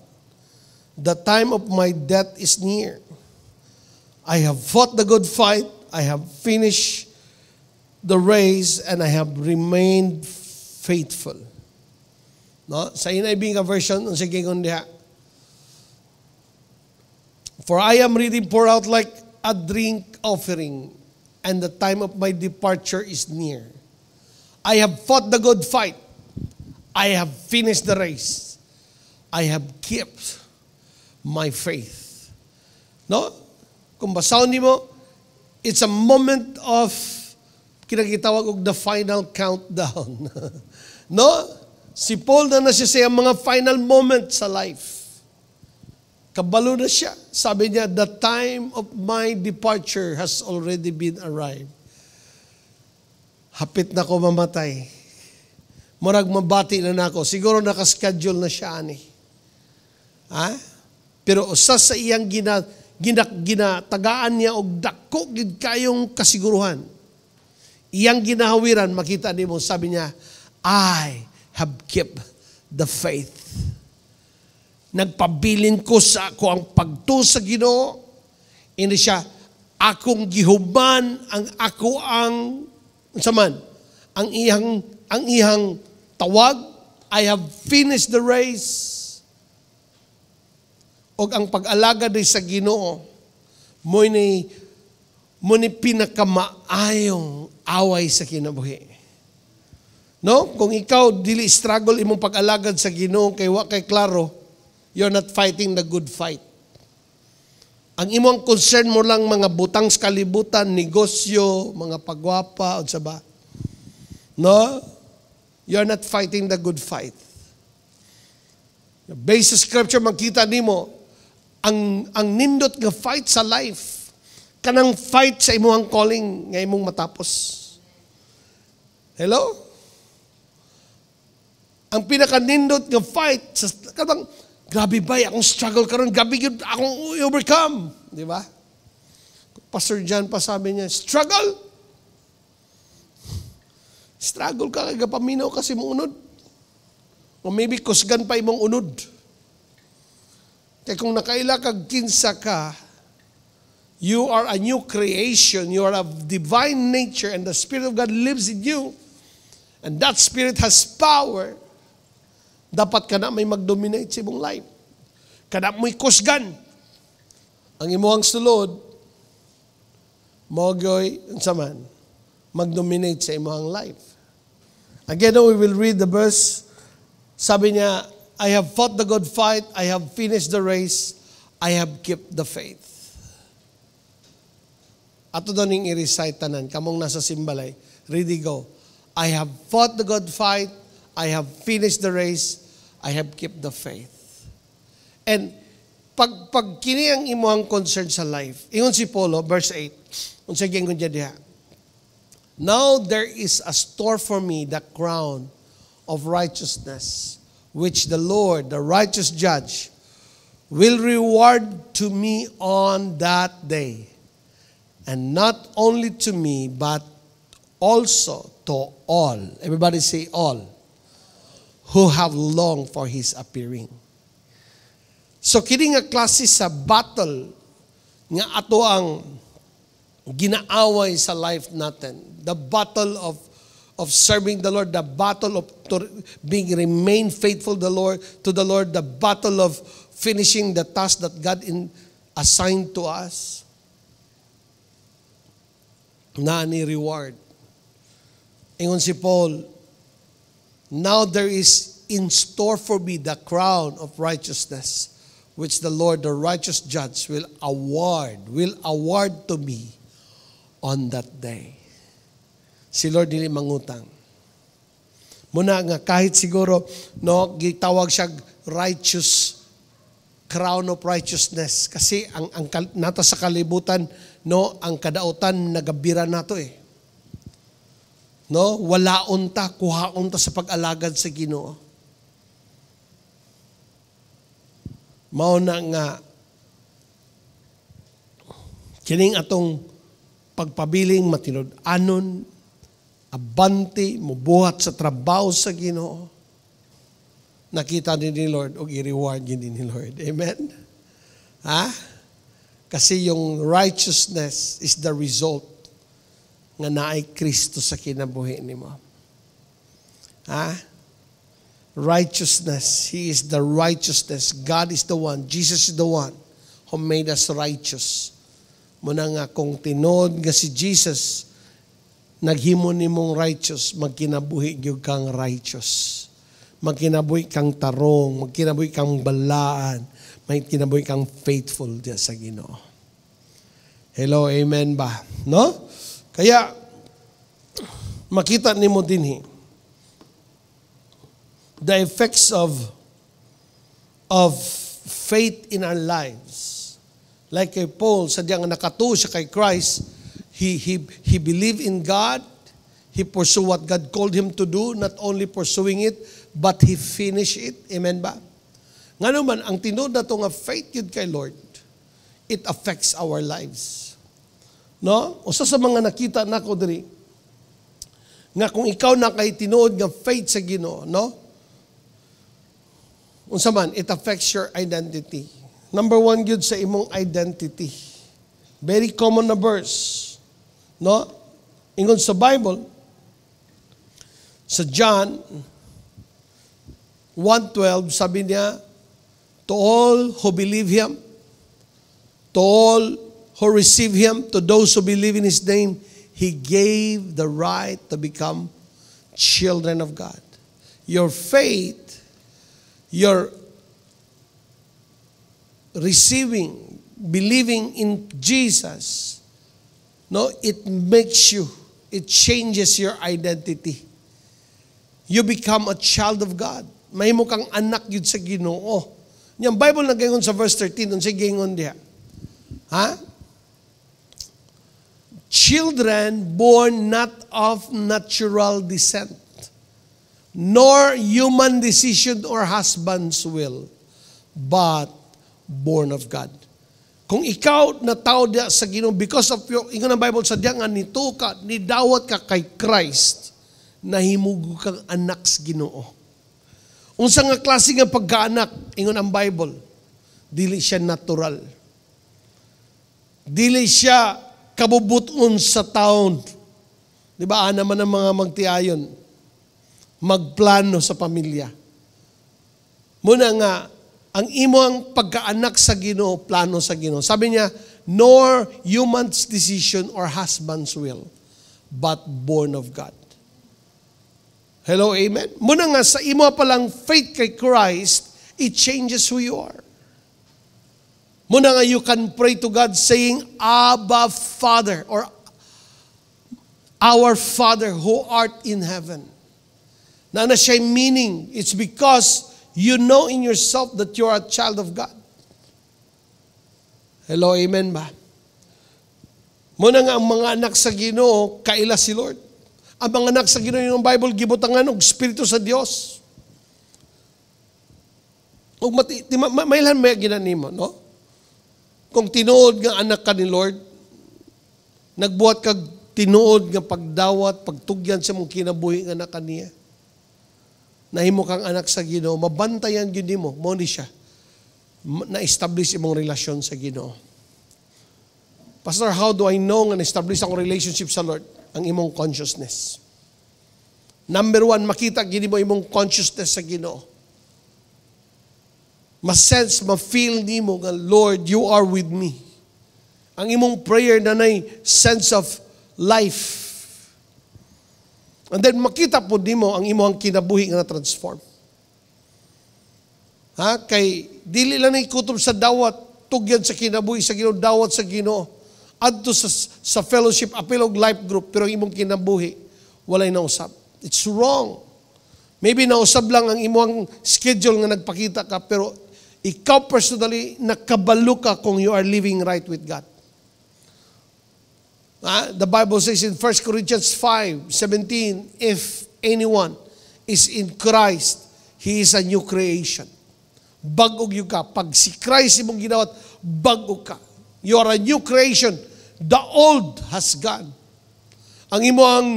C: The time of my death is near. I have fought the good fight, I have finished the race, and I have remained faithful. No? Sa NIV nga version, sige kung diha. For I am ready pour out like a drink offering, and the time of my departure is near. I have fought the good fight. I have finished the race. I have kept my faith. No? Kung basahon nimo, it's a moment of kinagitawag og the final countdown. No? Si Paul na siya sa mga final moment sa life. Kabalo na siya. Sabi niya, the time of my departure has already been arrived. Hapit na ko mamatay. Murag mabati na nako. Siguro nakaschedule na siya ani. Ha? Pero usa sa iyang ginatagaan niya og dako gid kayong kasiguruhan. Iyang ginahawiran, makita nimo, sabi niya, I have kept the faith. Nagpabilin ko sa ako ang pagtuo sa Ginoo. Hindi siya, akong gihuman ang ako ang saman, ang ihang tawag, I have finished the race. Og ang pag-alaga din sa Ginoo, mo ni pinakamaayong away sa kinabuhi. No? Kung ikaw dili struggle imong pag-alagad sa Ginoo kay wa kay klaro, you're not fighting the good fight. Ang imong concern mo lang mga butang sa kalibutan, negosyo, mga pagwapa, o sa ba? No? You're not fighting the good fight. Based sa scripture, makita nimo ang nindot nga fight sa life, kanang fight sa imong calling nga imong matapos. Hello? Ang pinaka-nindot nga fight, kanang grabe ba, akong struggle karon, gabi yun, akong overcome. Di ba? Pastor John pa sabi niya, struggle. Struggle ka, kaya paminaw kasi mong unod. O maybe kusgan pa imong unod. Kaya kung nakaila kag kinsa ka, you are a new creation, you are of divine nature, and the Spirit of God lives in you. And that Spirit has power. Dapat ka na may mag-dominate sa imong life. Kada mo'y kusgan. Ang imuhang sulod, mo'y, saman, mag-dominate sa imuhang life. Again, we will read the verse. Sabi niya, I have fought the good fight, I have finished the race, I have kept the faith. Ato doon yung i-recite tanan, kamong nasa simbalay, ready go. I have fought the good fight, I have finished the race, I have kept the faith. And pag kini ang imong concern sa life, ingon si Paulo, verse 8, unsa gyud diha. Now there is a store for me the crown of righteousness, which the Lord, the righteous judge, will reward to me on that day. And not only to me, but also to all. Everybody say all. Who have longed for His appearing. So kini nga klase sa battle nga ato ang ginaaway sa life natin. The battle of serving the Lord, the battle of being remain faithful to the Lord, the battle of finishing the task that God assigned to us. Na ni reward. Ingon si Paul, now there is in store for me the crown of righteousness, which the Lord, the righteous judge, will award to me on that day. Si Lord dili mangutang. Muna nga kahit siguro no gitawag siya righteous crown of righteousness. Kasi ang nata sa kalibutan, no, ang kadautan nagabira nato eh. No, wala unta, kuhaon ta sa pag-alagad sa Ginoo. Mao na nga kining atong pagpabiling matinud-anon, abante, mubuhat sa trabaho sa Ginoo. Nakita din ni Lord o i-reward din ni Lord. Amen? Ha? Kasi yung righteousness is the result nga naay Kristo sa kinabuhi nimo. Ha? Righteousness. He is the righteousness. God is the one. Jesus is the one who made us righteous. Muna nga kung tinod nga si Jesus, naghimo nimong righteous, magkinabuhi gyud kang righteous. Magkinabuhi kang tarong, magkinabuhi kang balaan, magkinabuhi kang faithful diya sa Ginoo. Hello, amen ba? No? Kaya makita nimo dinhi the effects of faith in our lives. Like kay Paul, sadyang nakatuo siya kay Christ, he believed in God, he pursued what God called him to do, not only pursuing it, but he finished it. Amen ba? Nga naman, ang tinod na ito nga faith yun kay Lord, it affects our lives. No? Usa sa mga nakita nako diri, nga kung ikaw na kay tinuod nga faith sa Ginoo, no? Unsa man, it affects your identity. Number 1 gyud sa imong identity. Very common na verse. No? Ingon sa Bible, sa John 1:12, sabi niya, to all who believe Him, to all who receive Him, to those who believe in His name, He gave the right to become children of God. Your faith, your receiving, believing in Jesus, no, it makes you, it changes your identity. You become a child of God. Mahimo kang anak yun sa Ginoo. Yung Bible nagayon sa verse 13, dun sa gingon diha. Ha? Children born not of natural descent, nor human decision or husband's will, but born of God. Kung ikaw na tao diya sa Ginoo, because of your, ingon ang Bible sa diya nga nito ka, nidawat ka kay Christ, nahimugo kang anak sa Ginoo. Unsa nga klase nga pagkaanak, ingon ang Bible, dili siya natural. Dili siya kabubuton sa taon. Di ba, naman ang mga magtiayon, magplano sa pamilya. Muna nga, ang imong pagkaanak sa Ginoo, plano sa Ginoo. Sabi niya, nor human's decision or husband's will, but born of God. Hello, amen? Muna nga, sa imo palang faith kay Christ, it changes who you are. Muna nga, you can pray to God saying, Abba, Father, or our Father who art in heaven. Na siya meaning, it's because you know in yourself that you are a child of God. Hello, amen ba? Muna nga, ang mga anak sa Ginoo, kaila si Lord. Ang mga anak sa Ginoo ng Bible, gibutangan og Espiritu sa Dios. Og mailan may ginanimo, no? Kung tinuod nga anak ka ni Lord, nagbuhat kag tinuod nga pagdawat, pagtugyan sa mong kinabuhi nga anak kaniya. Nahimo kang anak sa Ginoo, mabantayan gyud nimo, mo ni siya. Na-establish imong relasyon sa Ginoo. Pastor, how do I know nga na-establish ang relationship sa Lord? Ang imong consciousness. Number 1, makita gini mo imong consciousness sa Ginoo. Ma-sense, ma-feel nimo nga, Lord, you are with me. Ang imong prayer na nay sense of life. And then makita po nimo ang imong kinabuhi nga na-transform. Ha? Kay dili lang ikutob sa dawat, tugyan sa kinabuhi sa Ginoo, dawat sa Ginoo. Adto sa fellowship, apilog life group, pero imong kinabuhi, walay nausab. It's wrong. Maybe nausab lang ang imong schedule nga nagpakita ka, pero ikaw personally, nakabalo ka kung you are living right with God. The Bible says in 1 Corinthians 5:17, if anyone is in Christ, he is a new creation. Bagog yung ka. Pag si Christ imong ginawat, bagog ka. You are a new creation. The old has gone. Ang imong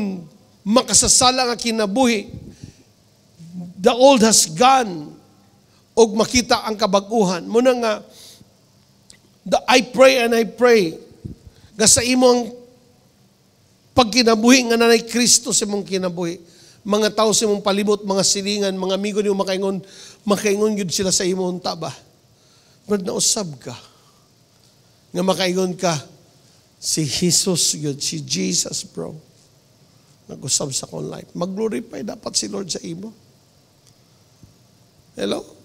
C: makasasala nga kinabuhi, the old has gone. Og makita ang kabaguhan. Muna nga, I pray and I pray nga sa imong pagkinabuhi nga nanay Kristo sa imong kinabuhi. Mga tao sa imong palibot, mga silingan, mga amigo niyo makaingon yun sila sa imong taba. Brad, nausab ka. Nga makaingon ka, si Jesus yun, si Jesus, bro. Nag-usab sa kong life. Mag-glorify dapat si Lord sa imo. Hello?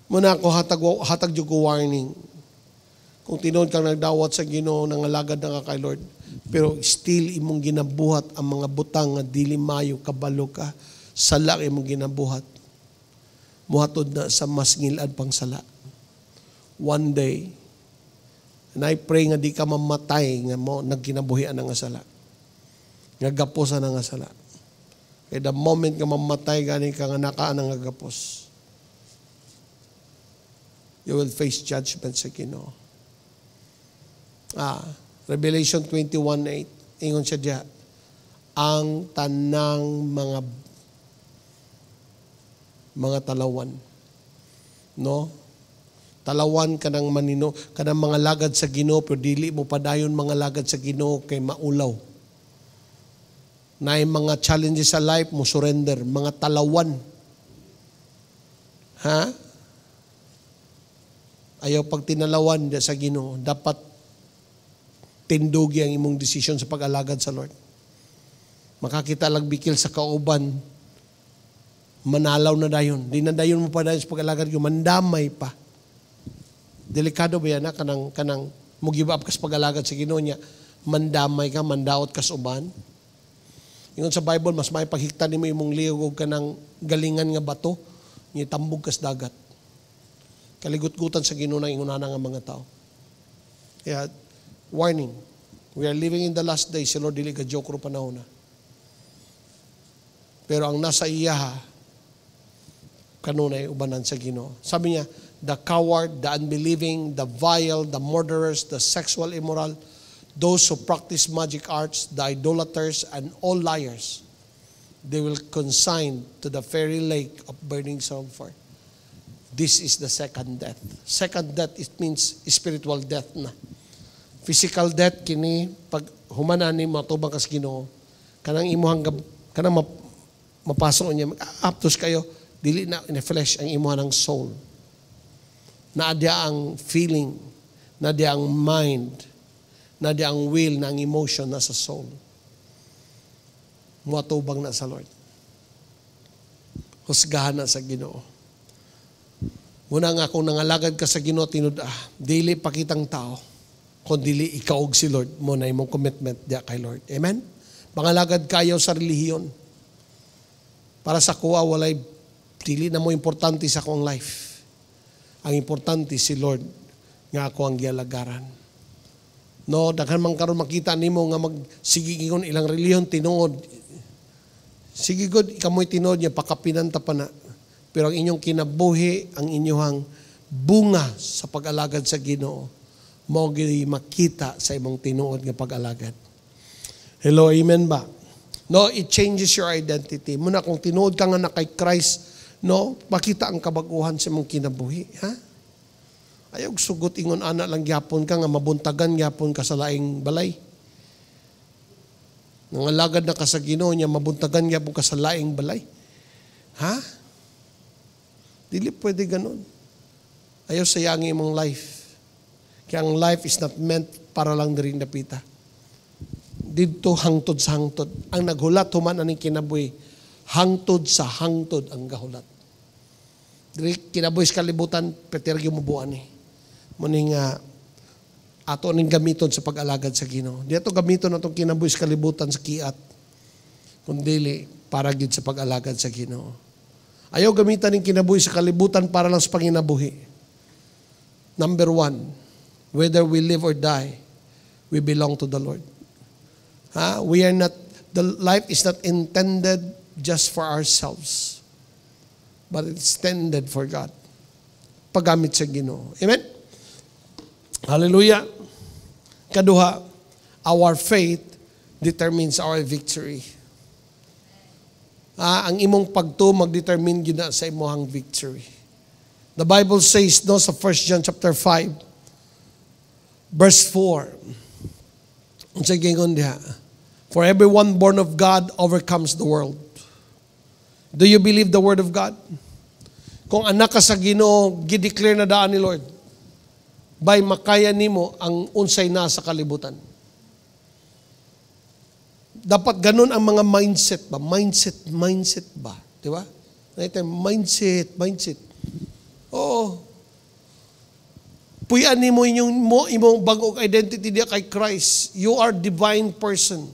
C: Muna ako hatag yung warning. Kung tinuod kang nagdawat sa Ginoo, nangalagad na ka kay Lord, pero still imong ginabuhat ang mga butang nga dili mayo kabalo ka, sala imong ginabuhat. Muhatod na sa mas ngilad pang sala. One day, and I pray nga di ka mamatay nga mo nagkinabuhian nga sala. Nga gaposan nga sala. Kaya the moment nga mamatay gani ka nga nakaan nga gapos, you will face judgment sa Ginoo. Revelation 21:8, ingon siya diya, ang tanang mga talawan. No? Talawan kanang manino, kanang mga lagad sa Ginoo, pero dili mo padayon mga lagad sa Ginoo kay maulaw. Na mga challenges sa life mo surrender, mga talawan. Ayaw pag tinalawan sa Ginoo, dapat tindugi ang imong desisyon sa pag-alagad sa Lord. Makakita lang bikil sa kauban, manalaw na dayon. Di na dayon mo pa dayon sa pag-alagad, mandamay pa. Delikado ba yan na? Kanang mo give up ka sa pag-alagad sa Ginoo niya, mandamay ka, mandaot ka sa uban. Ingon sa Bible, mas may paghikta ni mo imong liog ka ng galingan nga bato, niya tambog ka sa dagat. Kaligut-gutan sa Ginoo ng ingunana nga mga tao. Kaya, warning, we are living in the last days, si Lord dili ka joke ro panahon na. Pero ang nasa iya, kanunay ubanan sa Ginoo. Sabi niya, the coward, the unbelieving, the vile, the murderers, the sexual immoral, those who practice magic arts, the idolaters, and all liars, they will consign to the fiery lake of burning sulfur. This is the second death. Second death, it means spiritual death na. Physical death, kini, pag humanan ni matubang kas Ginoo, kanang imuhang, kanang mapasok niya, aptos kayo, dili na in flesh ang imuhang ng soul. Naadya ang feeling, naadya ang mind, naadya ang will, na ang emotion na sa soul. Matubang na sa Lord. Husgahan na sa Ginoo. Muna nga kung nangalagad ka sa Ginoo, tinud, dili pakitang tao, kundi ikaw og si Lord, muna imong commitment diya kay Lord. Amen? Pangalagad kayo sa relihiyon. Para sa kuwa, walay, dili na mo importante sa akong life. Ang importante si Lord, nga ako ang gialagaran. No, daghan man karon makita nimo nga sige ingon ilang relihiyon tinuod. Sige god, ikamoy tinuod niya, pakapinanta pa na. Pero ang inyong kinabuhi, ang inyong bunga sa pag-alagad sa Ginoo, mo makita sa imong tinuod nga pag-alagad. Hello, amen ba? No, it changes your identity. Muna kung tinuod ka nga na kay Christ, no, makita ang kabaguhan sa imong kinabuhi. Ha? Ayaw sugot ingon ana lang gyapon ka nga mabuntagan gyapon ka sa laing balay. Nangalagad na ka sa Ginoo niya, mabuntagan gyapon ka sa laing balay. Ha? Dili pwede ganun. Ayaw sayangin imong life. Kaya ang life is not meant para lang diring napita. Dito hangtod sa hangtod. Ang naghulat human aning kinabuhi, hangtod sa hangtod ang gahulat. Diri kinabuhi sa kalibutan, petergi mo buwan ni. Muning ato ning gamiton sa pag-alagad sa Ginoo. Di ato gamiton atong kinabuhi sa kalibutan sa kiat. Kundi para gid sa pag-alagad sa Ginoo. Ayaw gamitan ng kinabuhi sa kalibutan para lang sa panginabuhi. Number 1, whether we live or die, we belong to the Lord. We are not, the life is not intended just for ourselves, but it's intended for God. Paggamit sa Ginoo. Amen? Hallelujah. Kaduha, our faith determines our victory. Ang imong pagtuo mag-determine yun na sa imong victory. The Bible says no sa 1 John chapter 5 verse 4. Unsa gingon diha? For everyone born of God overcomes the world. Do you believe the word of God? Kung anak ka sa Ginoo, gi-declare na daan ni Lord. By makaya nimo ang unsay na sa kalibutan. Dapat ganun ang mga mindset ba? Mindset ba? Di ba? Mindset. Oo. Puyan nimo imong bagong identity diya kay Christ. You are divine person.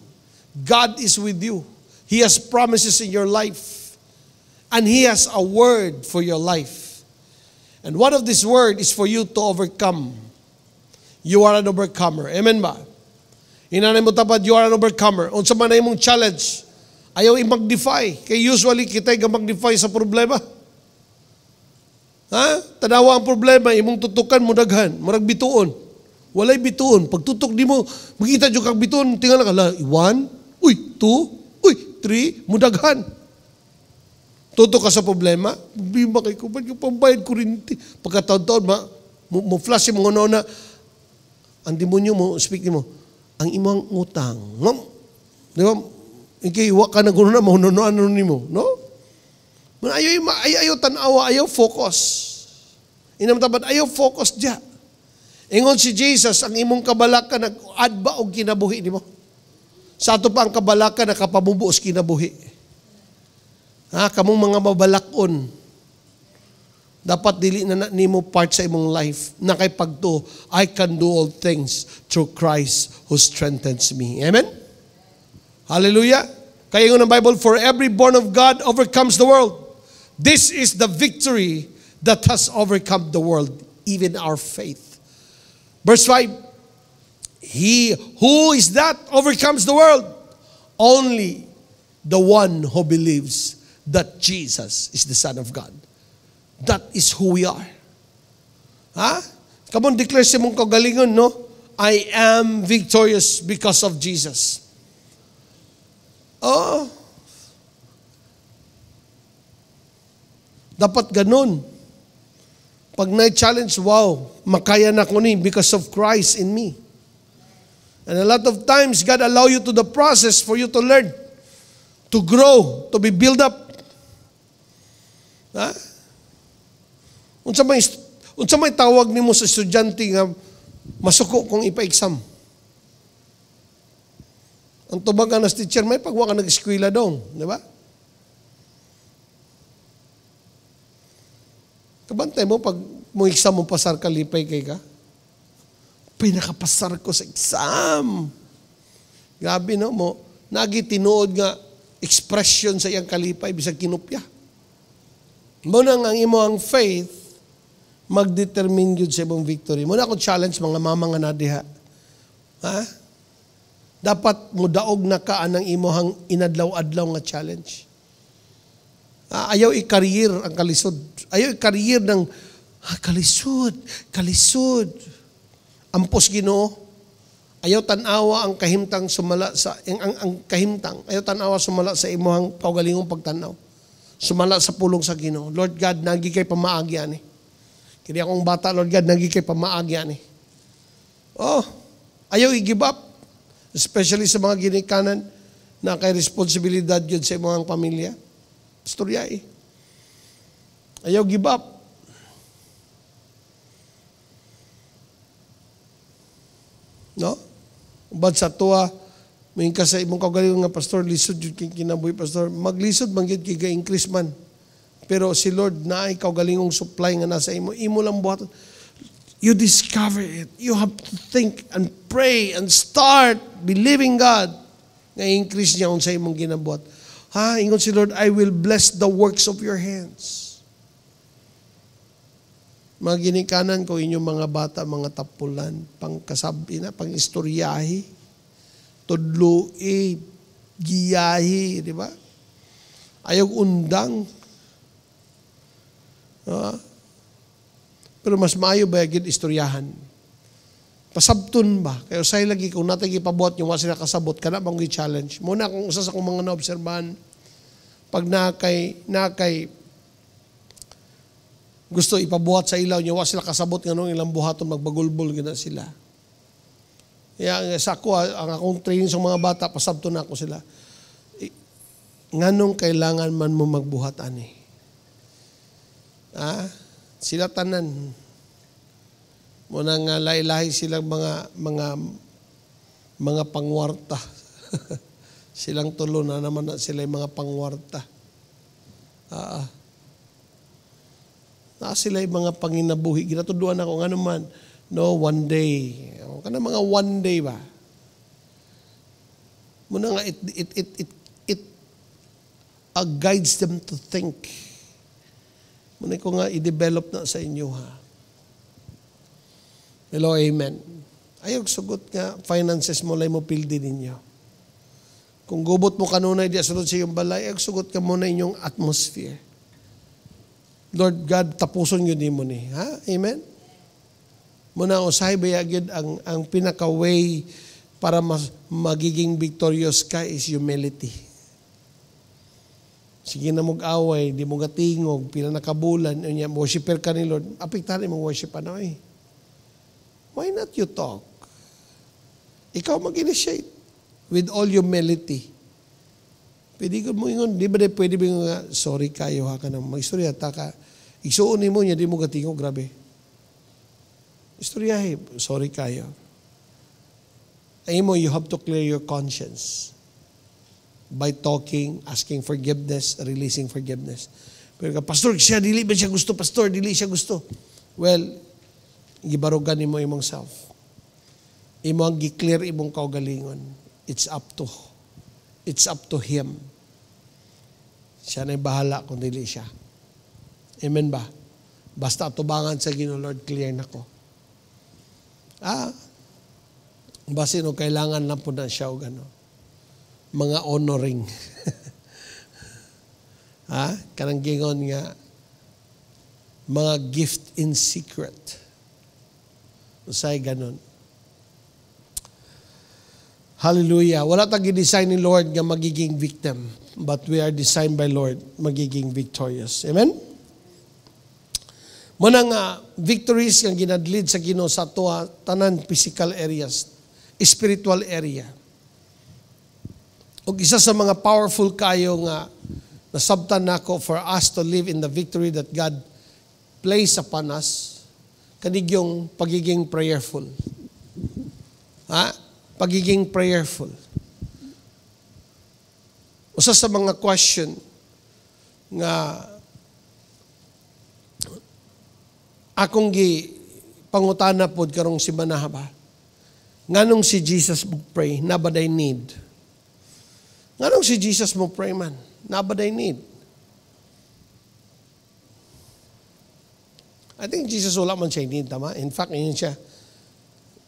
C: God is with you. He has promises in your life. And He has a word for your life. And one of this word is for you to overcome. You are an overcomer. Amen ba? Inanay mo tapat, you are an overcomer. Unsa man ay mong challenge, ayaw i-magnify. Kaya usually, kita mag-defy sa problema. Tanawa ang problema, imong tutukan mo daghan, murag bituon. Walay bituon. Pag tutok di mo, makita dyan kang bituon, tingala ka, 1, 2, 3, mudaghan. Tutok ka sa problema, bima kay kupad yung pambayad kurinti. Pagkataon-taon, mo-flash yung mga una, ang demonyo mo, speak mo, ang imong utang. No? Di ba? Ikiwa ka na gano'n na, mahununuan mo. No? Ayaw tanawa, ayaw focus. Inamtabat, ayaw focus dya. Ingon si Jesus, ang imong kabalaka nag-adba o kinabuhi di mo. Sa ato pa ang kabalaka nakapabubuos kinabuhi. Kamong mga mabalakon, dapat dili na nimo part sa imong life na kay pagto, I can do all things through Christ who strengthens me. Amen? Hallelujah. Kaya yung Bible, for every born of God overcomes the world. This is the victory that has overcome the world, even our faith. Verse 5, He who is that overcomes the world? Only the one who believes that Jesus is the Son of God. That is who we are. Come on, declare sa mong kagalingon, no? I am victorious because of Jesus. Dapat ganun. Pag na-challenge, wow, makaya na ko ni because of Christ in me. And a lot of times, God allow you to the process for you to learn, to grow, to be built up. Unsa may tawag nimo sa estudyante nga masuko kung ipa-exam? Ang tubag anas teacher, may pagwa ka nag-eskwela dong, di ba? Kabantay mo, pag mo exam mo pasar ka, lipay kay ka. Pinakapasar ko sa exam. Grabe no mo, nagitinuod nga expression sa iyang kalipay, bisag kinupya. Muna ang imo ang faith, mag-determine yun sa imong victory. Muna ako challenge mga mama nga nadiha. Dapat mudaog na ka anang imuhang inadlaw-adlaw nga challenge. Ayaw i-career ang kalisod. Ayaw i-career ng kalisod. Ampos Ginoo. Ayaw tanawa ang kahimtang sumala sa ang kahimtang. Ayaw tanawa sumala sa imuhang kaugalingong pagtanaw. Sumala sa pulong sa Ginoo. Lord God, nagi kay pamaagya ni. Kaya akong bata, Lord God, nagi kay pamaagya ni. Ayaw i-give up. Especially sa mga ginikanan na kay responsibilidad yun sa mga pamilya. Istorya Ayaw give up. No? Bad sa tuwa, may sa imong kaugalingon nga pastor, lisod yun kinabuhi pastor. Maglisod man yun kiga-increase man. Pero si Lord na ay kaugalingong supply nga nasa imo. Imo lang buhat. You discover it. You have to think and pray and start believing God nga increase niya sa imong ginabuhat. Ingon si Lord, I will bless the works of your hands. Mga ginikanan ko inyong mga bata, mga tapulan, pangkasabi na, pang-istoryahi, tudlui, giyahi, di ba? Ayaw undang. Pero mas maayo ba yung istoryahan? Pasabtun ba? Kaya usay lagi kung natin ipabuhat yung wala sila kasabot, kana bang i-challenge. Muna kung usas akong mga naobserbahan, pag nakay gusto ipabuhat sa ilaw niya, wala sila kasabot nga nung ilang buhaton, magbagulbol gina sila. Kaya sa ako, ang akong training sa mga bata, pasabtun na ako sila. Nganong kailangan man mo magbuhat ani? Sila tanan. Muna nga lahi-lahi silang mga pangwarta. Silang tulo na naman na sila yung mga pangwarta. Sila yung mga panginabuhi. Ginatuduan ako nga naman. No, one day. Kana mga one day ba? Muna nga it guides them to think. Muna ko nga i-develop na sa inyo ha. Hello, amen. Ayog sugot nga, finances mo lay mo pildi ninyo. Kung gubot mo kanunay di asunod sa iyong balay, ayog sugot ka muna inyong atmosphere. Lord God, tapuson yun din mo ni. Ha? Amen? Muna usahay bayagid ang pinaka-way para magiging victorious ka is humility. Sige na mag-away, di mo gatingog, pinanakabulan, worshiper ka ni Lord, apektahan mo worship ano eh. Why not you talk? Ikaw mag-initiate with all humility. Pwede ko mo yun, di ba pwede ba yung sorry kayo ha ka nang mag-istorya, taka, isuon mo niya, di mo gatingog, grabe. Istoryahe, sorry kayo. Ay mo, you have to clear your conscience by talking, asking forgiveness, releasing forgiveness. Pero pastor, siya, dili ba siya gusto? Pastor, dili siya gusto. Well, gibarugan mo imong self. Imo ang gi-clear imong kaugalingon. It's up to Him. Siya na'y bahala kung dili siya. Amen ba? Basta atubangan sa Ginoo, Lord, clear na ko. Basin o kailangan lang po na siya o gano'n. Mga honoring. Kanang gingon nga, mga gift in secret. Usay ganon. Hallelujah. Wala tayong design ni Lord nga magiging victim, but we are designed by Lord magiging victorious. Amen? Muna nga, victories yang ginadlid sa Ginoo sa tuwa, tanan physical areas, spiritual area. O isa sa mga powerful kayo nga nasabtan nako for us to live in the victory that God placed upon us, kanig yung pagiging prayerful. Pagiging prayerful. Usa sa mga question nga akong pangutana pod karong simana ba? Nganong si Jesus mo pray, nabaday need? Nganong si Jesus mo pray man, nabaday need? I think Jesus wala man siya need, tama? In fact, yun siya,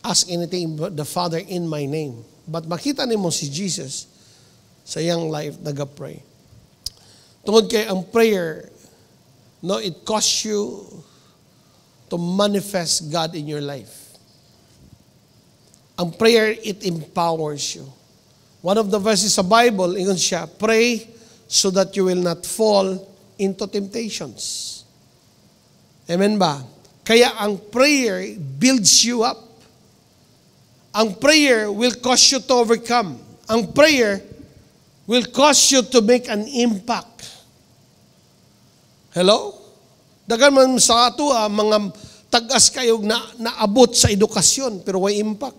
C: ask anything but the Father in my name. But makita nimo si Jesus sa iyang life, nag-pray. Tungod kay ang prayer, no, it costs you to manifest God in your life. Ang prayer, it empowers you. One of the verses sa Bible, ingon siya, pray so that you will not fall into temptations. Amen ba? Kaya ang prayer builds you up. Ang prayer will cause you to overcome. Ang prayer will cause you to make an impact. Hello? Dagan man sa ato mga tagas kayo na naabot sa edukasyon pero way impact.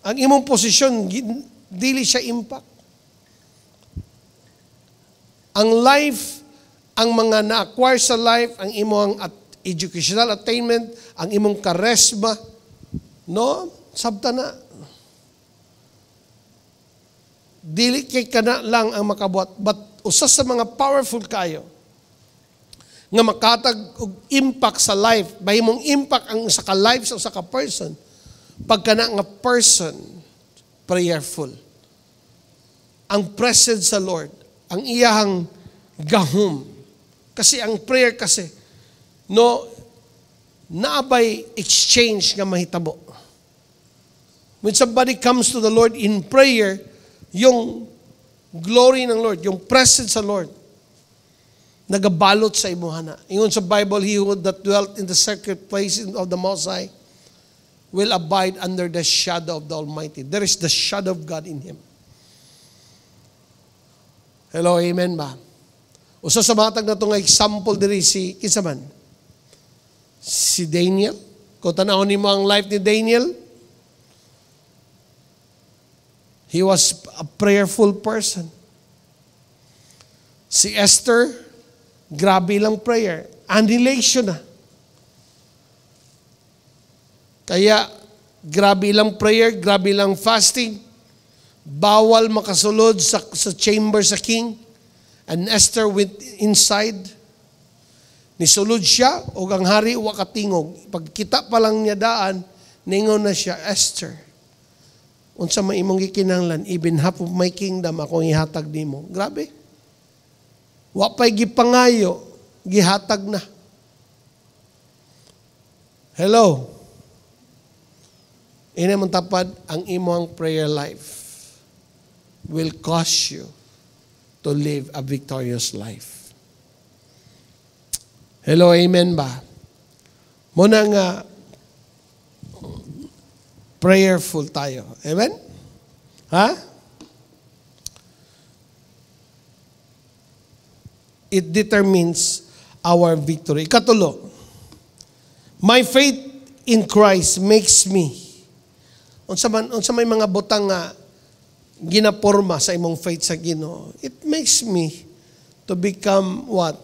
C: Ang imong posisyon dili siya impact. Ang life, ang mga na-acquire sa life, ang imong educational attainment, ang imong charisma, no? Sabta na. dili kay kana lang ang makabuhat, but usa sa mga powerful kayo nga makatag og impact sa life, bahimong impact ang usa ka life sa usa ka person, pagkana nga person prayerful. Ang presence sa Lord, ang iyahang gahom. Kasi ang prayer kasi, no, naabay exchange nga mahitabo. When somebody comes to the Lord in prayer, yung glory ng Lord, yung presence sa Lord, nagabalot sa imuhana. Ingon sa Bible, he who that dwelt in the secret place of the Most High will abide under the shadow of the Almighty. There is the shadow of God in him. Hello, amen ba? Usa sa matag na itong example diri si kinsa man? Si Daniel. Kung tanawon nimo ang life ni Daniel, he was a prayerful person. Si Esther, grabe lang prayer. Annihilation na. Kaya, grabe lang prayer, grabe lang fasting. Bawal makasulod sa chamber sa king. And Esther went inside. Nisulod siya, o ang hari wakatingog. Pagkita pa lang niya daan, ningon na siya, Esther, unsa may imong gikinahanglan, even half of my kingdom akong ihatag nimo. Grabe. Wa pay gipangayo, gihatag na. Hello. Ina man tapad ang imong prayer life will cause you to live a victorious life. Hello, amen ba? Muna nga prayerful tayo. Amen? Ha? It determines our victory. Ikatulo, my faith in Christ makes me, unsa may mga butang nga ginaporma sa imong faith sa Ginoo, it makes me to become what?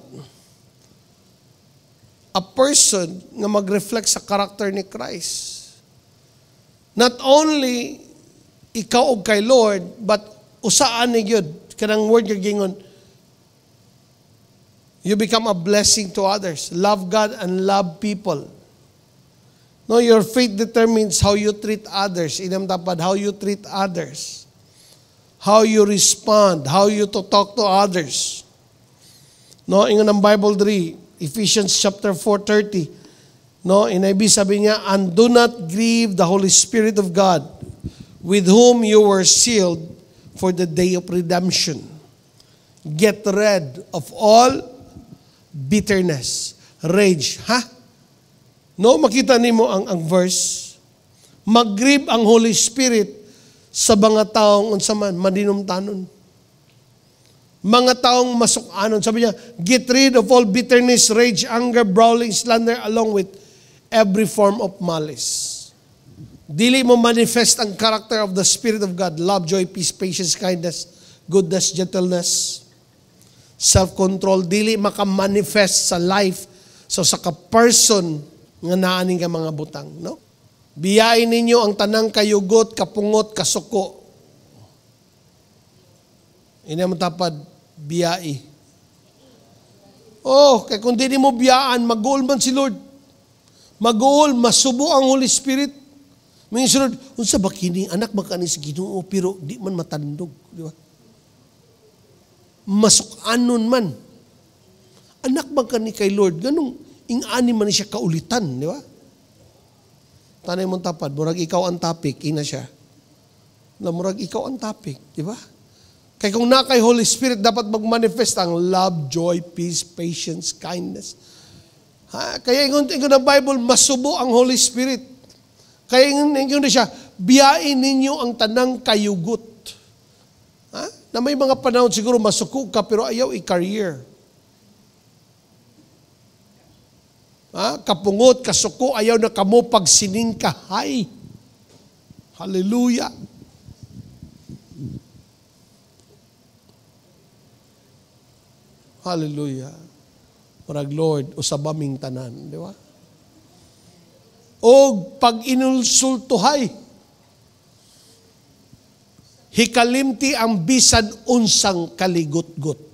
C: A person nga mag-reflect sa character ni Christ. Not only ikaw og kay Lord, but usaan ni Gyud, kanang word nga gingon, you become a blessing to others. Love God and love people. No, your faith determines how you treat others. Inam dapat how you treat others. How you respond, how you to talk to others. No, ingon ang Bible 3, Ephesians chapter 4:30. No, in IB sabi niya, and do not grieve the Holy Spirit of God, with whom you were sealed for the day of redemption. Get rid of all bitterness, rage. Ha? No, makita nimo ang verse. Mag-grieve ang Holy Spirit sa mga taong unsaman madinumtanon. Mga taong masukanon. Sabi niya, get rid of all bitterness, rage, anger, brawling, slander, along with every form of malice. Dili mo manifest ang character of the Spirit of God, love, joy, peace, patience, kindness, goodness, gentleness, self-control. Dili maka-manifest sa life so sa ka-person nga naaning ka mga butang. No? Biyain ninyo ang tanang kayugot, kapungot, kasuko. Ina mo tapad, biyai. Oh, kaya kung di mo biyaan, mag-goal man si Lord. Mag-goal, masubo ang Holy Spirit. May sunod, unsa ba kini, anak makanis Ginoo, pero di man matandog. Di ba? Masukanon man. Anak magkani kay Lord, ganong ingani man siya kaulitan, di ba? Tanay mong tapad, murag ikaw ang topic, ina siya. Na murag ikaw ang topic, di ba? Kaya kung na kay Holy Spirit, dapat mag-manifest ang love, joy, peace, patience, kindness. Ha? Kaya ingon ng Bible, masubo ang Holy Spirit. Kaya ingon na siya, biyain ninyo ang tanang kayugot. Ha? Na may mga panahon siguro masuko ka, pero ayaw i-career. Ha? Kapungot, kasuko, ayaw na kamo pagsining kahay. Hallelujah. Hallelujah. Marag Lord, usabaming tanan, di ba? O pag inulsultuhay, hikalimti ang bisan unsang kaligut-gut.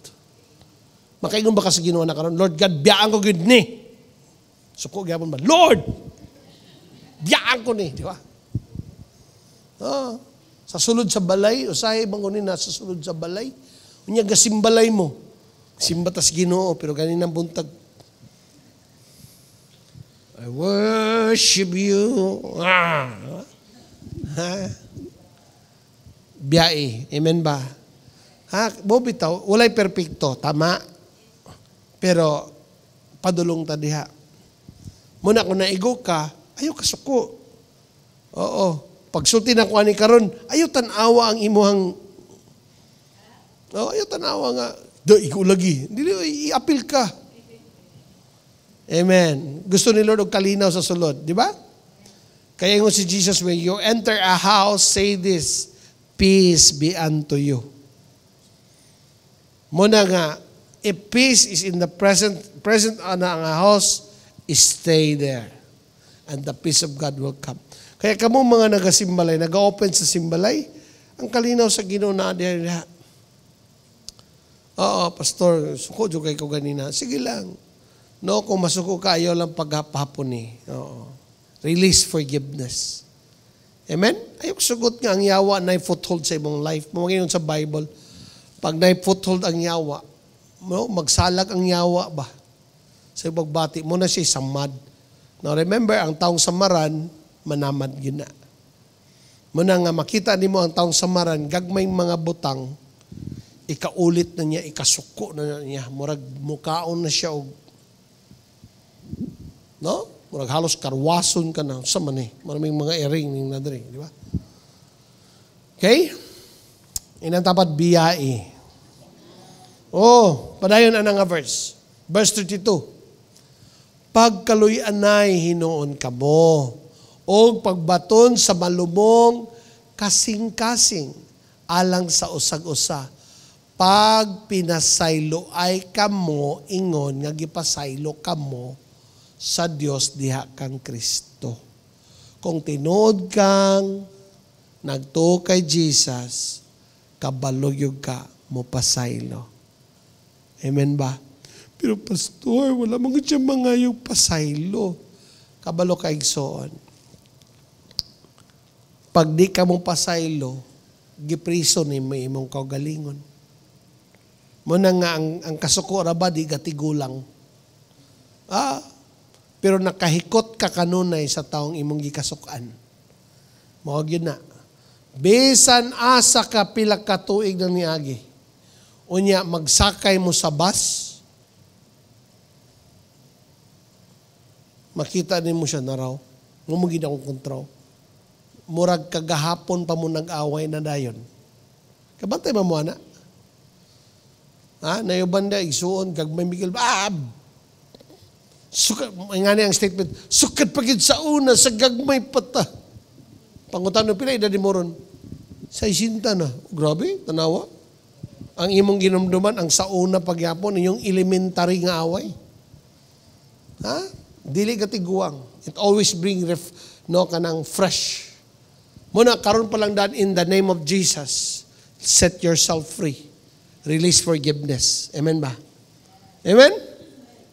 C: Makaingon ba ka sa Ginoo na karon? Lord God, biyaan ko gud ni. Suko gyapon ba? Lord, biyaan ko ni, di ba? Sa sulod sa balay, usahay bangunin na sa sulod sa balay. Unya gasimbalay mo. Simba tas Ginoo pero ganinang buntag. I worship you. Biyae. Amen ba? Bobitaw, walay perpekto. Tama. Pero, padulong ta diha. Muna kung naigo ka, ayaw kasuko. Oo. Pagsulti na ko ani karon, ayaw tanawa ang imuhang, ayaw tanawa nga, igo lagi. Hindi, i-appeal ka. Amen. Gusto ni Lord og kalinaw sa sulod, di ba? Kaya yung si Jesus, when you enter a house, say this, peace be unto you. Muna nga, if peace is in the present na ang house, stay there. And the peace of God will come. Kaya kamo mga nagasimbalay, nag-open sa simbalay, ang kalinaw sa Ginoo na diha. Oo, pastor, suko jud kay ko ganina. Sige lang. No, kung masuko ka, ayaw lang paghapon ni. Oo. Release forgiveness. Amen? Ayaw sugot nga ang yawa na foothold sa imong life. Mamangin sa Bible, pag na foothold ang yawa, magsalag ang yawa ba? Sa ibagbati mo na siya samad. Now remember, ang taong samaran, manamad yun na. Muna nga makita ni mo ang taong samaran, gagmay mga butang, ikaulit na niya, ikasuko na niya, murag mukaon na siya og no? Murag halos karwason ka na. Sa man maraming mga ering ning nadre, di ba? Okay? Inang tapat biyai. Padayon ana nga verse. Verse 32. Pagkaluy-anay hinuon kamo, o pagbaton sa malumong kasing-kasing, alang sa usag-usa. Pag pinasaylo ay kamo, ingon nga gipasaylo kamo, sa Dios diha kang Kristo. Kung tinuod kang nagtuo kay Jesus, kabalugyog ka mo pasaylo. Amen ba? Pero pastor, wala mga siya mga yung pasaylo. Kabalo ka igsoon. Pag di ka mong pasaylo, gipriso ni may imong kaugalingon. Muna nga ang kasuko ra ba di gatigulang. Pero nakahikot ka kanunay sa taong imong gikasukan. Mao gyud na. Bisan asa ka pila ka tuig na niagi. Unya magsakay mo sa bus. Makita nimo siya na raw. Mo gid akong kontrol. Murag kagahapon pa mo nag-away na dayon. Kabantay ba mo ana? Nayuban da igsuon kag may migil sukat, nga ang statement, sukat pagid sa una, sa gagmay pata. Pangutano, pila edad mo ron? 60 na. Grabe, tanawa. Ang imong ginumduman, ang sa una pagyapon, yung elementary nga away. Dili katiguang. It always bring kanang fresh. Muna, karon pa lang daan, in the name of Jesus, set yourself free. Release forgiveness. Amen ba? Amen?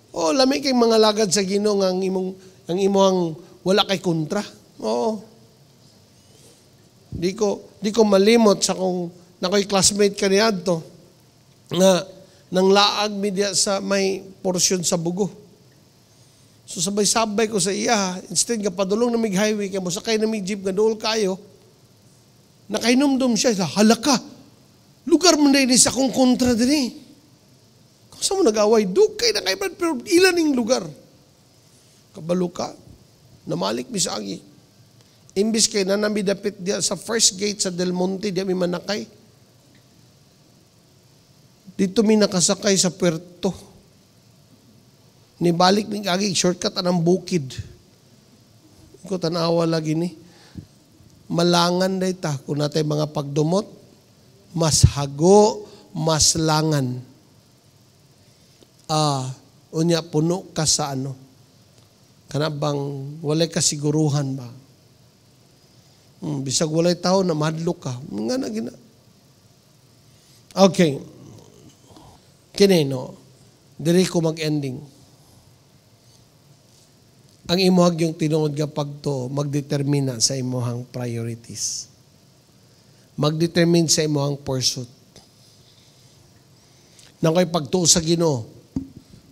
C: Lami kay mga lagad sa Ginoo ang imong wala kay kontra. Di ko malimot sa kung nakoy classmate kaniadto nga nang laag media sa may porsyon sa bugo. So sabay-sabay ko sa iya, instead nga padulong na mig highway kay mo sakay na mig jeep nga duol kayo. Nakainomdom siya, halaka. Lugar man dai sa kong kontra dinhi. Sa mo nag-away, dugay na kay Brad, pero ilan yung lugar. Kabalo ka, namalik mi sa agi. Imbis kay nanami dapit dia sa first gate sa Del Monte, dia mi manakay. Dito mi nakasakay sa Puerto. Nibalik ni agi, shortcut anang bukid. Ko tanawa lagi ni. Malangan day ta, kung natay mga pagdumot, mas hago, mas langan. Unya puno ka sa ano. Kanabang walay kasiguruhan ba? Bisag walay tao na madlo ka. Nga na gina. Okay. Kini, no? Diri ko mag-ending. Ang imuhag yung tinuod nga pagto, magdetermina sa imuhang priorities. Magdetermine sa imuhang pursuit. Nang ko'y pagtuo sa Ginoo,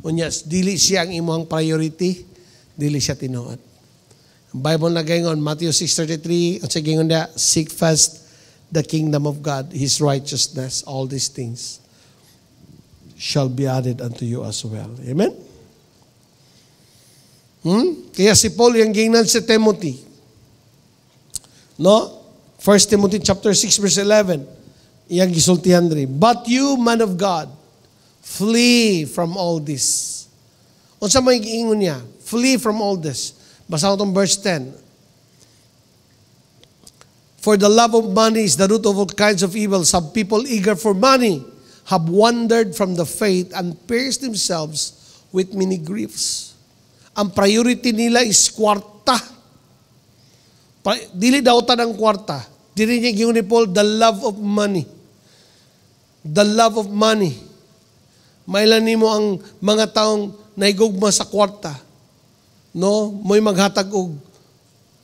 C: unyas, dili siya ang imuhang priority, dili siya tinuod. Ang Bible na gayon, Matthew 6:33, at sa gayon na, seek first the kingdom of God, His righteousness, all these things shall be added unto you as well. Amen? Kaya si Paul yung gingnan si Timothy. No? 1 Timothy chapter 6 verse 11. Iyang gisultihan diri. But you, man of God, flee from all this. Unsa may giingon niya? Flee from all this. Basa ko itong verse 10. For the love of money is the root of all kinds of evil. Some people eager for money have wandered from the faith and pierced themselves with many griefs. Ang priority nila is kwarta. Dili daw tanang kwarta. Dili niya giyon ni Paul, the love of money. The love of money. Mailan nimo ang mga taong naigugma sa kwarta. No? Mo'y maghatag og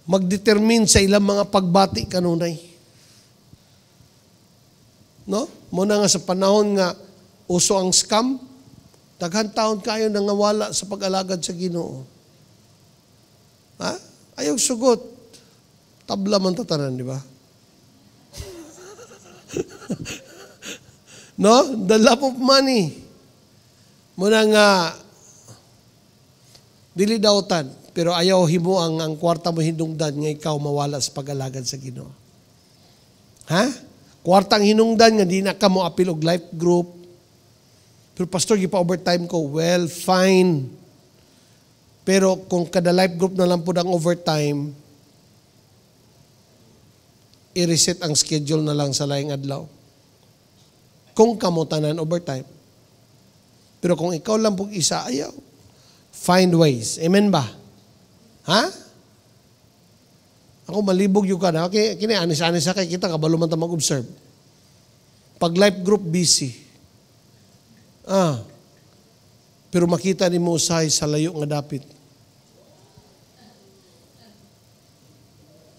C: magdetermine sa ilang mga pagbati kanunay. No? Muna nga sa panahon nga uso ang scam, daghan taon kayo nangawala sa pag-alagad sa Ginoo. Ha? Ayaw sugot. Tabla man tatanan, di ba? No? The love of money. Muna nga dili dawtan, pero ayaw himo ang kwarta mo hinungdan nga ikaw mawala sa pag-alagad sa Ginoo. Ha? Kwartang hinungdan nga di na ka mo apil og life group. Pero pastor, gipa-overtime ko. Well, fine. Pero kung kada life group na lang po ang overtime, i-reset ang schedule na lang sa laing adlaw. Kung kamutanan overtime. Pero kung ikaw lang po isa, ayaw. Find ways. Amen ba? Ha? Ako malibog yung ka na. Okay, kini-anis-anis kay kita, kabalo man ta mag-observe. Pag life group, busy. Pero makita ni mo usahay sa layo nga dapit.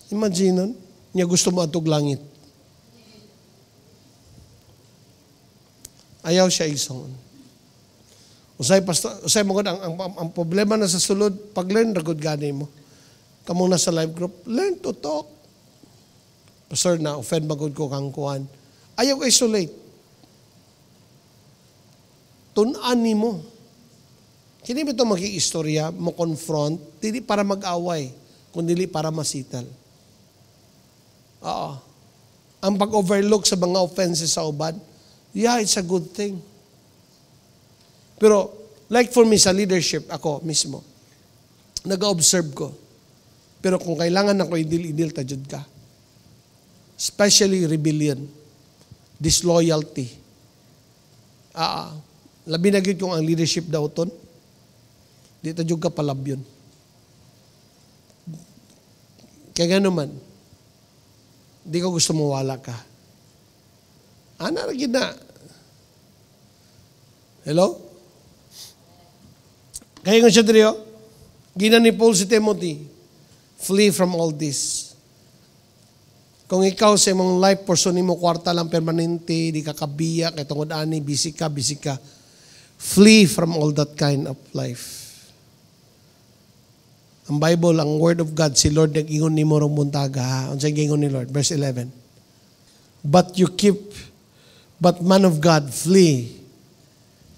C: Imagine, niya gusto mo atog langit. Ayaw siya isong. Usay mo ang problema na sa sulod, pag-learn ragod gani mo. Kamo na sa life group, learn to talk. Pastor, na offend magod ko kang kuan. Ayaw isolate. Tunan ni mo. Kini ba ito mag-iistorya, mo confront, dili para mag-away, kundi para masital. Oo. Ang pag-overlook sa mga offenses sa uban, yeah, it's a good thing. Pero, like for me sa leadership, ako mismo, nag-observe ko. Pero kung kailangan ako idil-idil, tajud ka. Especially rebellion, disloyalty. Labi na gyud kung ang leadership daw ton, di tajud ka palabyon. Kaya nga naman, di ko gusto mawala ka. Ana ra gyud na. Hello? Kaya nga siya diri, gina ni Paul si Timothy, flee from all this. Kung ikaw sa imong life, person mo kwarta lang permanente, di ka kabiya, kay tungod ani, busy ka, flee from all that kind of life. Ang Bible, ang Word of God, si Lord nag-ingon ni mo rong buntaga. Ang siyang ingon ni Lord, verse 11. But man of God, flee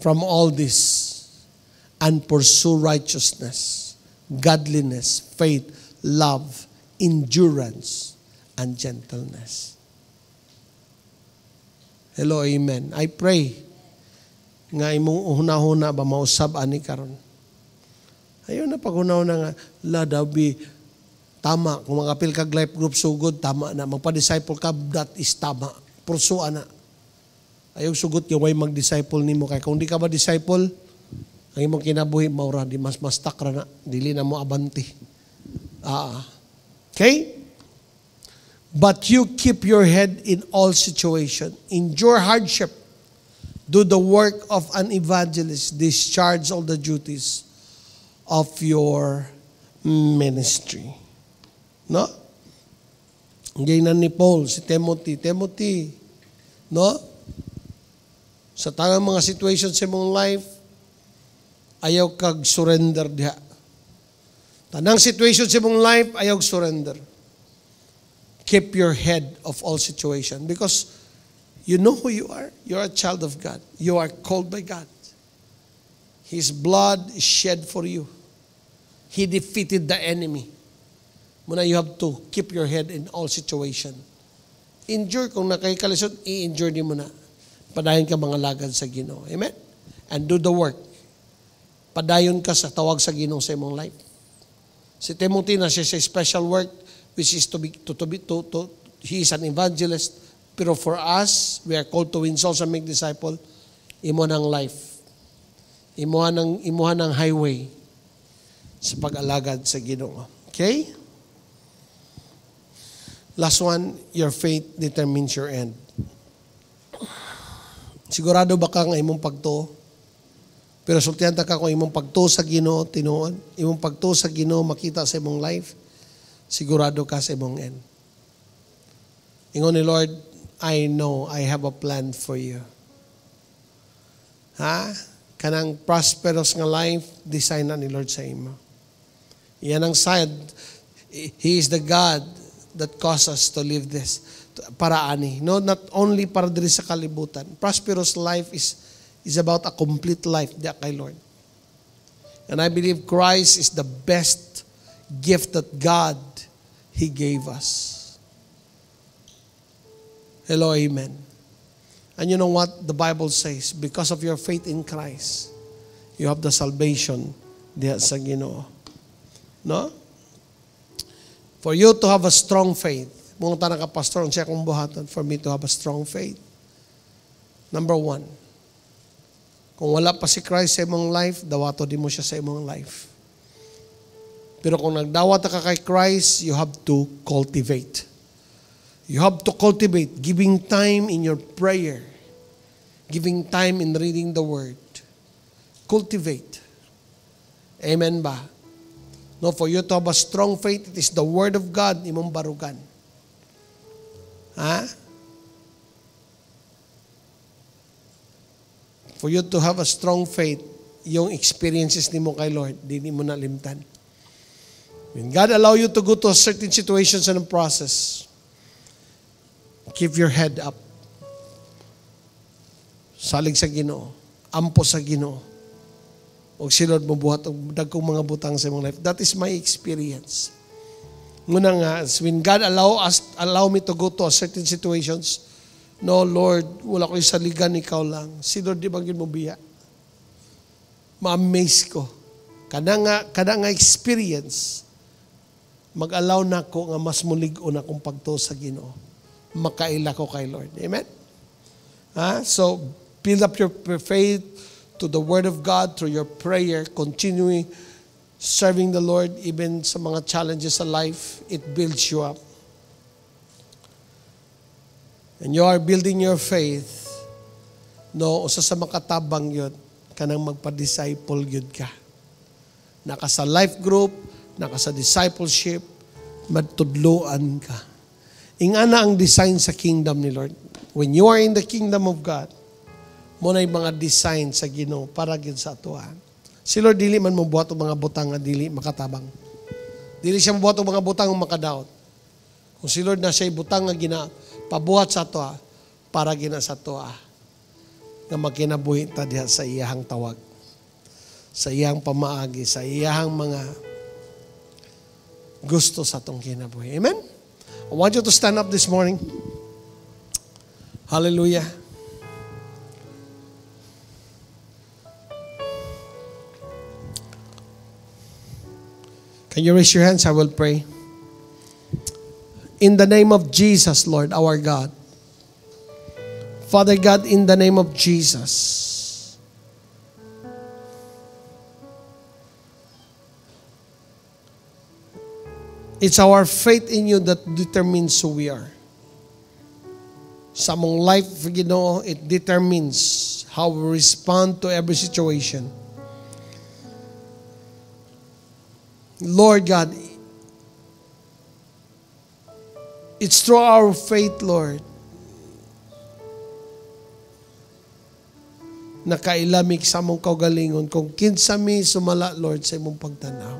C: from all this and pursue righteousness, godliness, faith, love, endurance, and gentleness. Hello, amen. I pray nga imong hunahuna ba mausab ani karon. Ayun na pag-hunaw na nga, ladabi, tama. Kung makapil kag life group sugod, tama na. Magpa-disciple ka, that is tama. Pursuan na. Ayaw sugot yung way mag-disciple nimo. Kaya kung di ka ba disciple, ang imong kinabuhi, maura, di mas takra na. Dili na mo abanti. Okay? But you keep your head in all situation. Endure hardship. Do the work of an evangelist. Discharge all the duties of your ministry. No? Ganyan ni Paul, si Timothy. Timothy, no? Sa tanang mga situation sa mong life, ayaw kag surrender diha. Tanang situation sa mong life, ayaw surrender. Keep your head of all situation because you know who you are. You're a child of God. You are called by God. His blood is shed for you. He defeated the enemy. Muna you have to keep your head in all situation. Endure kung nakikalisod, i-endure din mo na. Padayon ka mga lagad sa Ginoo. Amen? And do the work. Padayon ka sa tawag sa Ginoo sa imong life. Si Timothy na siya sa special work which is he is an evangelist. Pero for us, we are called to win souls and make disciples. Imo ng life. Imuha ng highway sa pag-alagad sa Ginoo. Okay? Last one, your faith determines your end. Sigurado ba ka nga imong pagtuo? Pero sultihan ta ka kung imong pagtuo sa Ginoo, tinuod, imong pagtuo sa Ginoo makita sa imong life, sigurado ka sa imong end. Ingon ni Lord, I know I have a plan for you. Ha? Kanang prosperous nga life, design na ni Lord sa imo. Yan ang sad. He is the God that caused us to live this. Para ani. No, not only para diri sa kalibutan. Prosperous life is about a complete life diya kay Lord. And I believe Christ is the best gift that God, He gave us. Hello, amen. And you know what the Bible says? Because of your faith in Christ, you have the salvation diya sa Ginoo. No? For you to have a strong faith, mong tanang ka, pastor, ang siya kong buhatan, for me to have a strong faith. Number one, kung wala pa si Christ sa imong life, dawato di mo siya sa imong life. Pero kung nagdawat ka kay Christ, you have to cultivate. You have to cultivate, giving time in your prayer, giving time in reading the Word. Cultivate. Amen ba? No, for you to have a strong faith, it is the Word of God, imong barugan. Ha? For you to have a strong faith, yung experiences ni mo kay Lord, di mo nalimtan. When God allow you to go to a certain situations and a process, keep your head up. Salig sa Ginoo, ampo sa Ginoo. O si Lord mabuhat og dagkong mga butang sa imong life. That is my experience. Muna nga, when God allow me to go to a certain situations, no, Lord, wala ko saligan, ikaw lang. Si Lord, di bang yun mo biya? Ma-amaze ko. Kada nga experience, mag-allow na ko nga mas mulig-o na kong pagtuo sa Ginoo. Makaila ko kay Lord. Amen? So, build up your faith to the Word of God through your prayer, continuing serving the Lord even sa mga challenges sa life. It builds you up. And you are building your faith. No, usa sa makatabang yun, kanang magpa-disciple yun ka. Naka sa life group, naka sa discipleship, magtudloan ka. Ingana ang design sa kingdom ni Lord. When you are in the kingdom of God, mo na yung mga design sa Ginoo para gid sa atuan. Si Lord dili man mobuhat og mga butang nga dili makatabang. Dili siya mobuhat og mga butang nga makadaot. Kung si Lord na siya butang nga pabuhat sa atoa para gina sa atoa nga magkinabuhi ta diha sa iyahang tawag. Sa iyang pamaagi, sa iyahang mga gusto sa atong kinabuhi. Amen? I want you to stand up this morning. Hallelujah. Can you raise your hands? I will pray. In the name of Jesus, Lord, our God. Father God, in the name of Jesus. It's our faith in you that determines who we are. Sa among life, Ginoo, it determines how we respond to every situation. Lord God, it's through our faith, Lord, nakailamig sa among kaugalingon kung kinsa mi sumala, Lord, sa imong pagtanaw.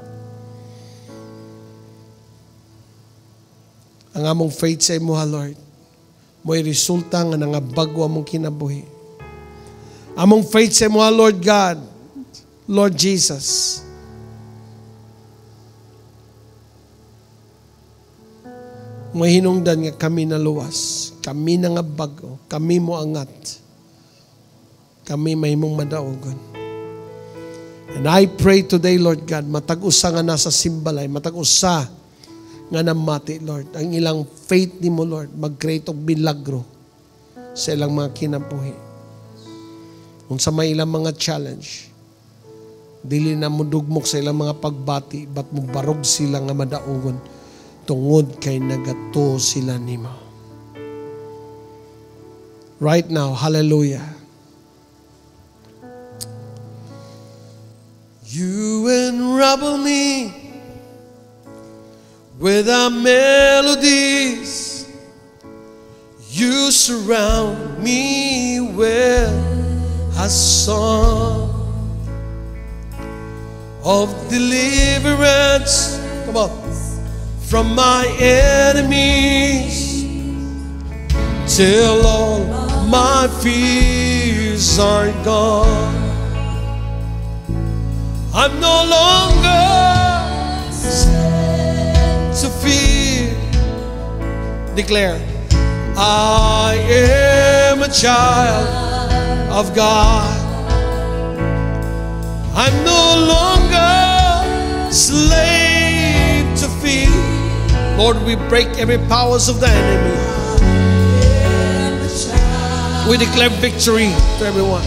C: Ang among faith sa imo, Lord, mo'y resulta nga nangabago among kinabuhi. Among faith sa imo, Lord God, Lord Jesus, mo'y hinungdan nga kami naluwas, kami nangabago, kami mo angat, kami may mong madaogon. And I pray today, Lord God, matag-usa nga nasa simbalay, matag-usa nga namati, Lord. Ang ilang faith ni mo, Lord, mag-create og milagro sa ilang mga kinabuhi. Kung sa may ilang mga challenge, dili na mo dugmok sa ilang mga pagbati, ba't mo barog sila nga madaogon tungod kay nagato sila nimo. Right now, hallelujah. You enrubble me with our melodies. You surround me with a song of deliverance. Come on. From my enemies, till all my fears are gone. I'm no longer to fear. Declare, I am a child of God. I'm no longer slave to fear. Lord, we break every powers of the enemy. We declare victory to everyone.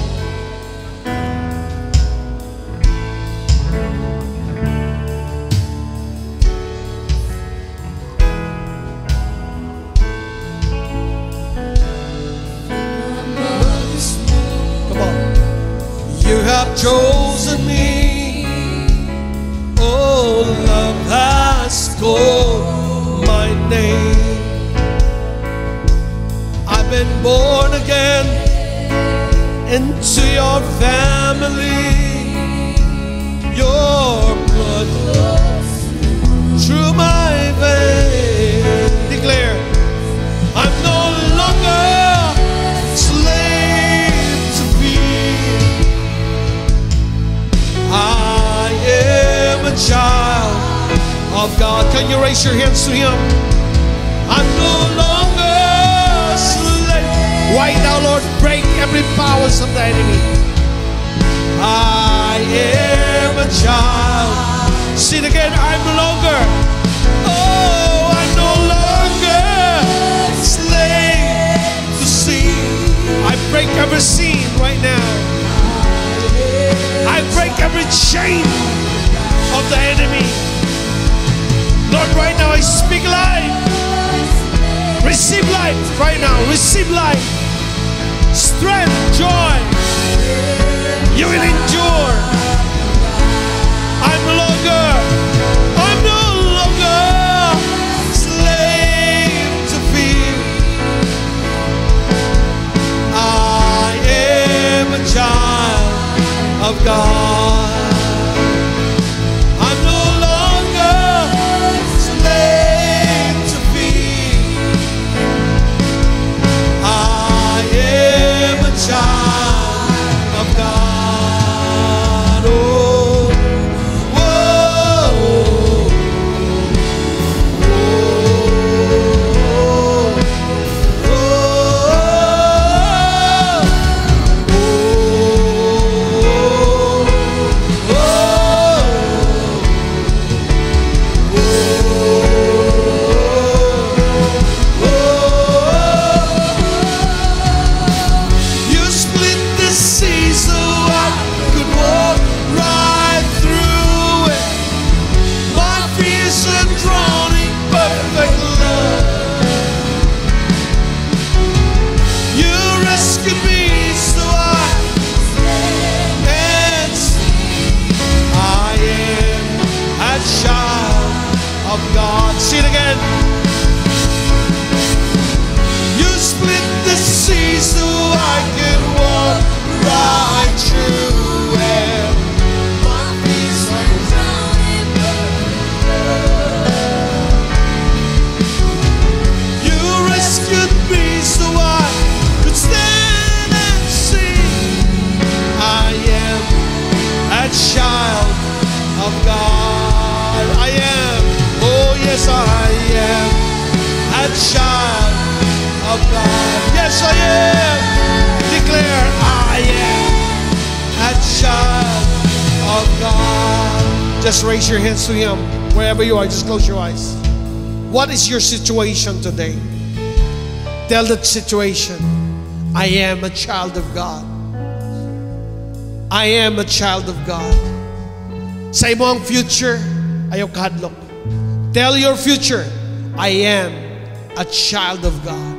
C: Chosen me, oh, love has called my name. I've been born again into your family. Your blood through my veins. Declare, I'm no longer slave to fear. I am a child of God. Can you raise your hands to Him? I'm no longer slave. Right now, Lord, break every powers of the enemy. I am a child. Sing again, I'm no longer. Oh, I'm no longer slave to sin. I break every sin right now. I break every chain of the enemy. Lord, right now I speak life. Receive life right now. Receive life. Strength, joy. You will endure. I'm no longer slave to fear. I am a child of God. I'm no longer slave to fear. I am a child of God. a child of God. Yes, I am. Declare, I am a child of God. Just raise your hands to Him. Wherever you are, just close your eyes. What is your situation today? Tell that situation, I am a child of God. I am a child of God. Sa imong future, ayaw kahadlok. Tell your future, I am a child of God.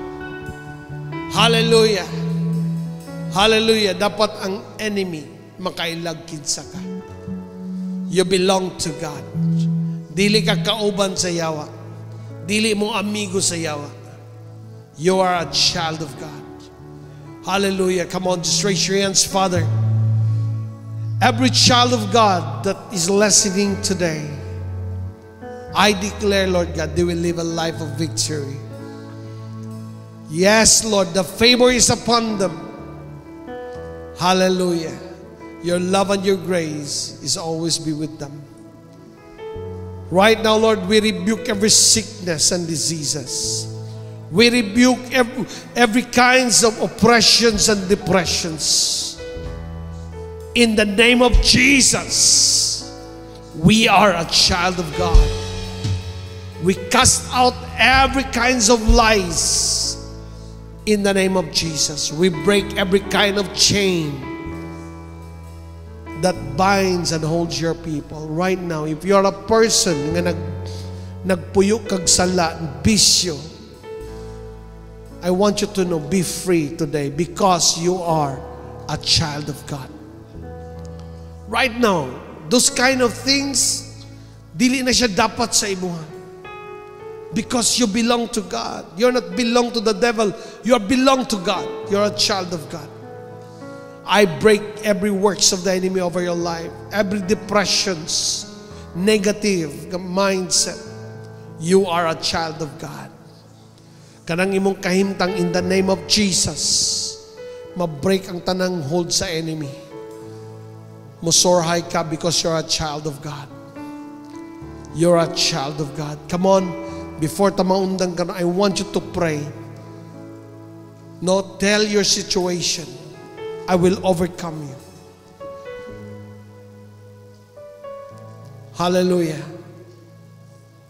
C: Hallelujah. Hallelujah. Dapat ang enemy makailagkid sa ka. You belong to God. Dili ka kauban sa yawa. Dili mo amigo sa yawa. You are a child of God. Hallelujah. Come on, just raise your hands, Father. Every child of God that is listening today, I declare, Lord God, they will live a life of victory. Yes, Lord, the favor is upon them. Hallelujah. Your love and your grace is always be with them. Right now, Lord, we rebuke every sickness and diseases. We rebuke every kinds of oppressions and depressions. In the name of Jesus, we are a child of God. We cast out every kinds of lies. In the name of Jesus, we break every kind of chain that binds and holds your people. Right now, if you're a person nga nagpuyo kag sala, bisyo, I want you to know, be free today because you are a child of God. Right now, those kind of things, dili na siya dapat sa imuha. Because you belong to God. You're not belong to the devil. You are belong to God. You're a child of God. I break every works of the enemy over your life. Every depressions, negative mindset. You are a child of God. Kanang imong kahimtang in the name of Jesus, ma-break ang tanang hold sa enemy. Musorhay ka because you're a child of God. You're a child of God. Come on, before tamaundang ka, I want you to pray. No, tell your situation, I will overcome you. Hallelujah.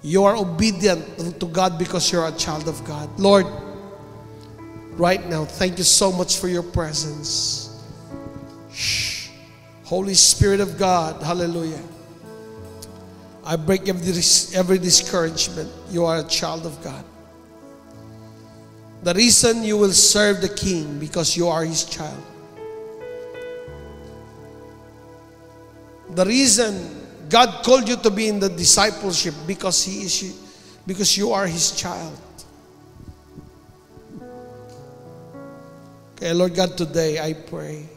C: You are obedient to God because you're a child of God. Lord, right now, thank you so much for your presence. Shh. Holy Spirit of God, hallelujah. I break every discouragement. You are a child of God. The reason you will serve the King because you are His child. The reason God called you to be in the discipleship because you are His child. Okay, Lord God, today I pray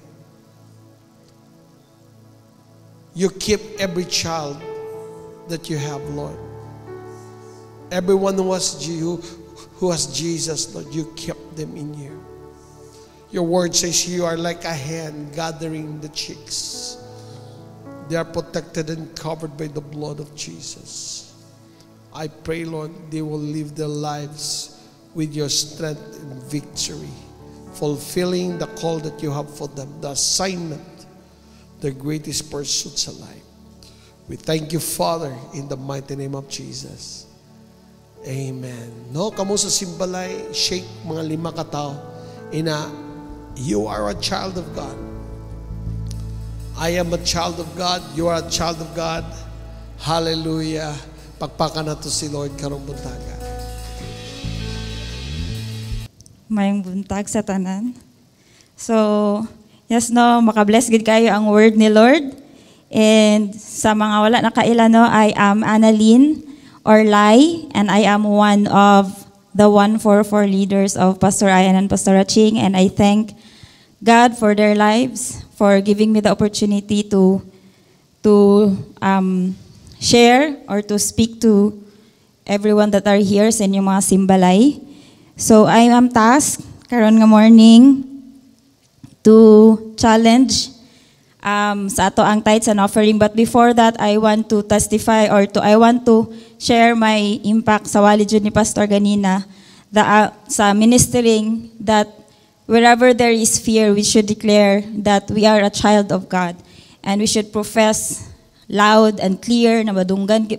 C: you keep every child that you have, Lord. Everyone who has Jesus, Lord, you kept them in you. Your word says you are like a hen gathering the chicks. They are protected and covered by the blood of Jesus. I pray, Lord, they will live their lives with your strength and victory, fulfilling the call that you have for them, the assignment, their greatest pursuits in life. We thank you, Father, in the mighty name of Jesus. Amen. No, kamo sa simbalay, shake mga 5 katao. Ina, you are a child of God. I am a child of God. You are a child of God. Hallelujah. Pagpakan na to si Lord karong buntaga.
E: Mayong buntag sa tanan. So, yes no, makabless gid kayo ang word ni Lord. And sa mga wala nakaila no, I am Annalyn Orlay, and I am one of the 144 leaders of Pastor Ian and Pastor Ching, and I thank God for their lives, for giving me the opportunity to share or to speak to everyone that are here sa inyong mga simbalay. So I am tasked karon nga morning to challenge sa ato ang tithes and offering. But before that, I want to testify I want to share my impact sa walid jud ni Pastor ganina. sa ministering that wherever there is fear, we should declare that we are a child of God. And we should profess loud and clear na madunggan,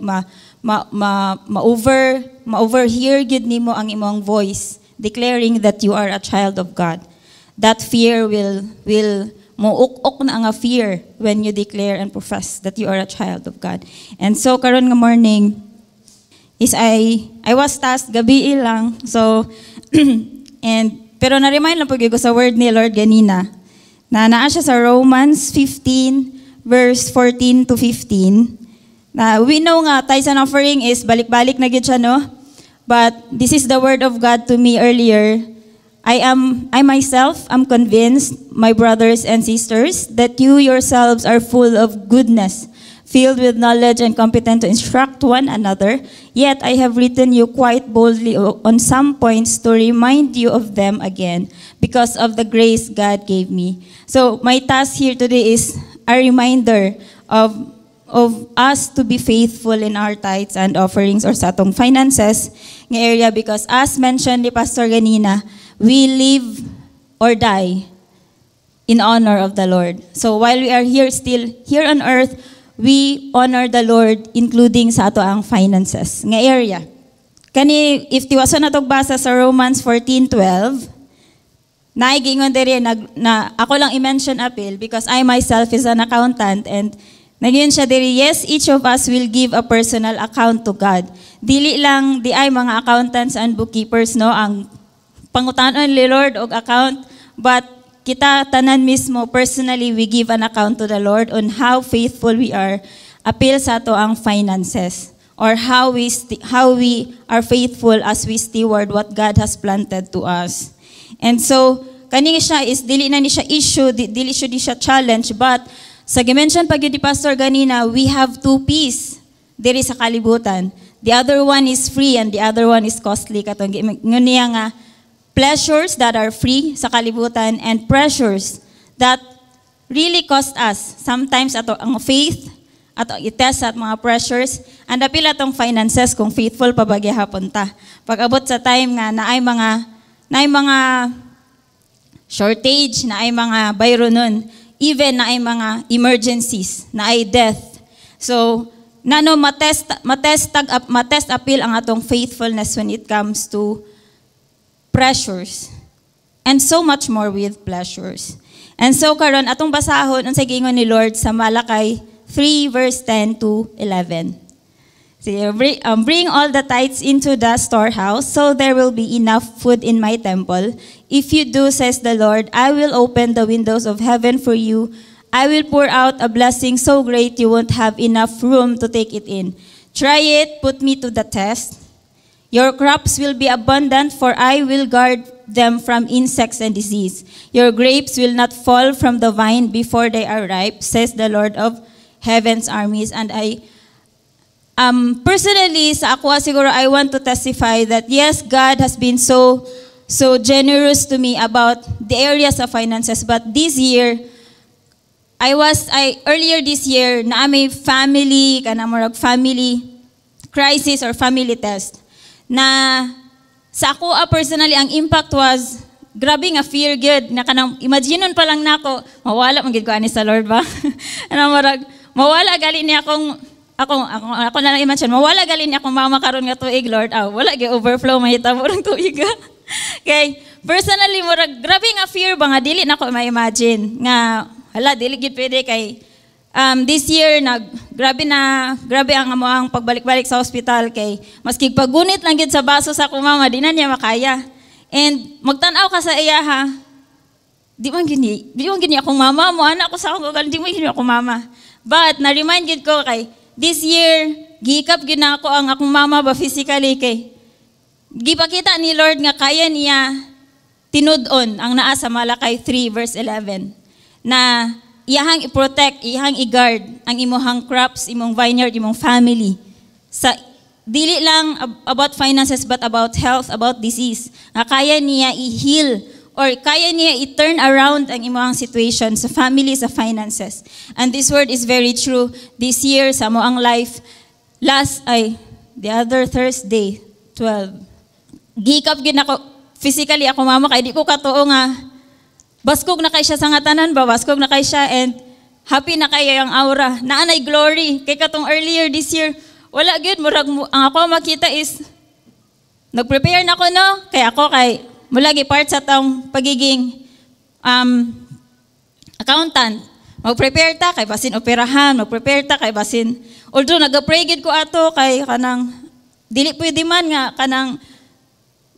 E: ma-overhear gid nimo ang imong voice, declaring that you are a child of God. That fear will muuk-ok na ang fear when you declare and profess that you are a child of God. And so karon nga morning is I was tasked gabi lang. So pero na-remind lang po ko sa word ni Lord ganina na naa siya sa Romans 15 verse 14 to 15. Na we know nga tithes and offering is balik-balik na gid siya, no? But this is the word of God to me earlier. I myself am convinced, my brothers and sisters, that you yourselves are full of goodness, filled with knowledge and competent to instruct one another. Yet I have written you quite boldly on some points to remind you of them again, because of the grace God gave me. So my task here today is a reminder of us to be faithful in our tithes and offerings or sa atong finances nga area, because as mentioned ni Pastor ganina, we live or die in honor of the Lord. So while we are still here on earth, we honor the Lord including sa ato ang finances nga area. Kani if tiwaso na tog basa sa Romans 14:12, naigingon diri na ako lang i-mention apil because I myself is an accountant, and nagyon siya diri, yes, each of us will give a personal account to God. Dili lang di ay mga accountants and bookkeepers, no, ang pangutanon ni Lord og account, but kita tanan mismo personally we give an account to the Lord on how faithful we are apil sa ato ang finances, or how we are faithful as we steward what God has planted to us. And so kani siya is dili na ni siya issue, dili siya challenge, but sa gimension pag di pastor ganina, we have two P's diri sa kalibutan. The other one is free and the other one is costly. Katong niya nga, pleasures that are free sa kalibutan and pressures that really cost us. Sometimes ato ang faith, ato itest at mga pressures, and apil atong finances kung faithful pa ba gyapon ta. Pag abot sa time nga naay mga shortage, naay mga bayro nun, even naay mga emergencies, naay death. So matest apil ang atong faithfulness when it comes to pressures, and so much more with pleasures. And so karon atong basahon unsay giingon ni Lord sa Malakay 3 verse 10 to 11. So, bring all the tithes into the storehouse, so there will be enough food in my temple. If you do, says the Lord, I will open the windows of heaven for you. I will pour out a blessing so great you won't have enough room to take it in. Try it, put me to the test. Your crops will be abundant, for I will guard them from insects and disease. Your grapes will not fall from the vine before they are ripe, says the Lord of heaven's armies. And I, personally, sa ako siguro, I want to testify that yes, God has been so generous to me about the areas of finances. But this year, earlier this year, na may family crisis or family test. Na sa ako personally ang impact was grabe nga fear good na kanang imagineon pa lang nako mawala man gid ko ani sa Lord ba. Ano marag mawala gali ni ako na imagine mawala gali ni akong mama karon nga tuig, Lord. Wala gyud overflow mahitabo ng tuig. Okay, personally murag grabe nga fear ba nga dili nako ma-imagine nga hala dili gid pwede kay this year grabe ang amoang pagbalik-balik sa hospital kay maski pagunit lang gid sa baso sa akong mama di na niya makaya. And magtan-aw ka sa iya ha. Di man gini akong mama mo, anak ko sa akong di man gini akong mama. But na-remind gid ko kay this year gihikap gid na ako ang akong mama ba physically kay gipakita ni Lord nga kaya niya tinud-on ang naa sa Malakay 3 verse 11 na iyahang i-protect, iyahang i-guard ang imong crops, imong vineyard, imong family. Sa dili lang about finances but about health, about disease. Nga kaya niya i-heal or kaya niya i-turn around ang imong situation sa family, sa finances. And this word is very true. This year sa moang life, the other Thursday, 12. gihikap gid ako physically ako mama kay di ko katuo nga baskog na kay siya sa ngatanan ba, baskog na kay siya and happy na kay ang aura. Naanay glory. Kay katong earlier this year, wala gyud murag ang ako makita is nag-prepare na ko no, kay ako kay mulagi part sa tong pagiging accountant. Mag-prepare ta kay basin operahan, mag-prepare ta kay basin. Although nag-pray gid ko ato kay kanang dili pwede man nga kanang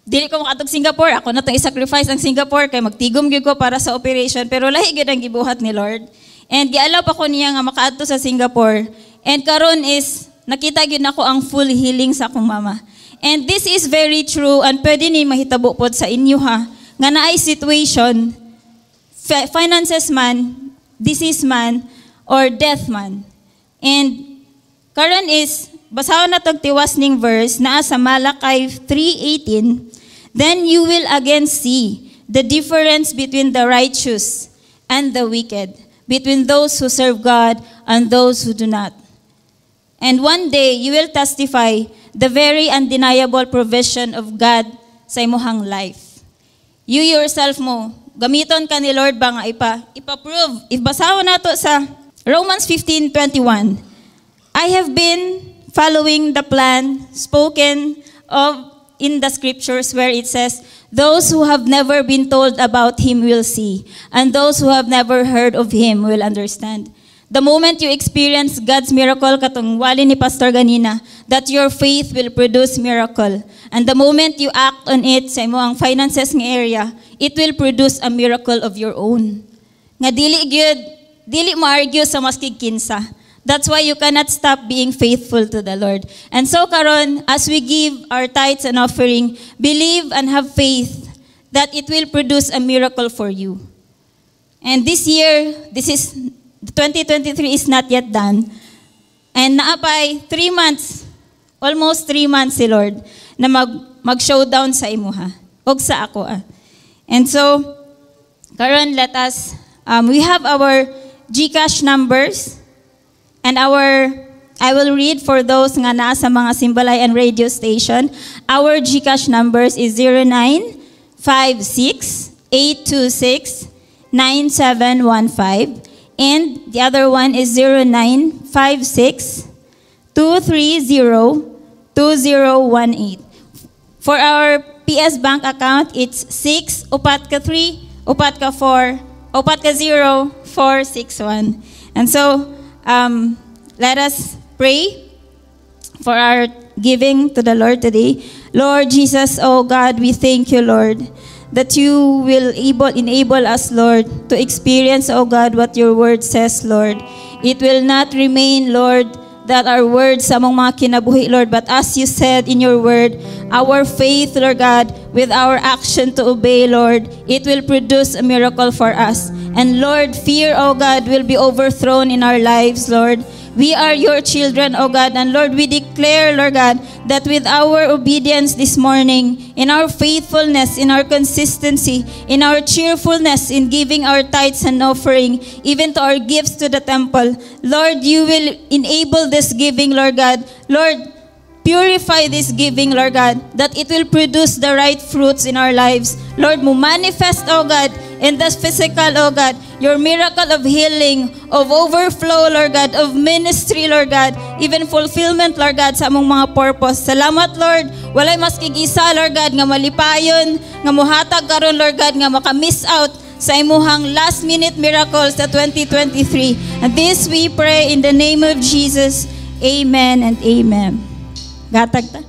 E: dili ko makatog Singapore, ako na itong i-sacrifice ang Singapore kay magtigom gyud ko para sa operation, pero lahi gyud ang gibuhat ni Lord. And gialaw pa ko niya nga makaadto sa Singapore. And karon is nakita gyud nako ang full healing sa akong mama. And this is very true and pwede ni mahitabo pod sa inyo ha. Nga naay situation, finances man, disease man, or death man. And karon is basahon na tong tiwas ning verse naa sa Malakay 3:18. Then you will again see the difference between the righteous and the wicked, between those who serve God and those who do not. And one day you will testify the very undeniable provision of God sa imong life. You yourself mo, gamiton ka ni Lord ba nga ipa-prove. If basahon nato sa Romans 15:21, I have been following the plan spoken of in the scriptures where it says, those who have never been told about him will see, and those who have never heard of him will understand. The moment you experience God's miracle, katong wali ni Pastor ganina, that your faith will produce miracle. And the moment you act on it sa imong finances nga area, it will produce a miracle of your own. Nga dili mo argue sa maskig kinsa. That's why you cannot stop being faithful to the Lord. And so karon, as we give our tithes and offering, believe and have faith that it will produce a miracle for you. And this year, 2023 is not yet done. And naapay 3 months, almost 3 months si Lord, na mag-showdown sa imuha. Og sa ako. And so, karon, let us, we have our GCash numbers. And I will read for those nga naa sa mga Simbalay and radio station. Our GCash numbers is 0956-826-9715. And the other one is 0956-230-2018. For our PS Bank account, it's 6-4-0-461. And so, let us pray for our giving to the Lord today. Lord Jesus, oh God, we thank you, Lord, that you will enable us, Lord, to experience, oh God, what your word says, Lord. It will not remain, Lord, that our words sa among mga kinabuhi, Lord, but as you said in your word, our faith, Lord God, with our action to obey, Lord, it will produce a miracle for us. And Lord, fear, oh God, will be overthrown in our lives, Lord. We are your children, oh God, and Lord, we declare, Lord God, that with our obedience this morning, in our faithfulness, in our consistency, in our cheerfulness, in giving our tithes and offering, even to our gifts to the temple, Lord, you will enable this giving, Lord God. Lord, purify this giving, Lord God, that it will produce the right fruits in our lives. Lord, mo manifest, oh God, in the physical, oh God, your miracle of healing, of overflow, Lord God, of ministry, Lord God, even fulfillment, Lord God, sa among mga purpose. Salamat, Lord. Walay mas kig-isa, Lord God, nga malipayon, nga muhatag karon, Lord God, nga maka-miss out sa imuhang last-minute miracles sa 2023. And this we pray in the name of Jesus. Amen and amen. Gatag ta.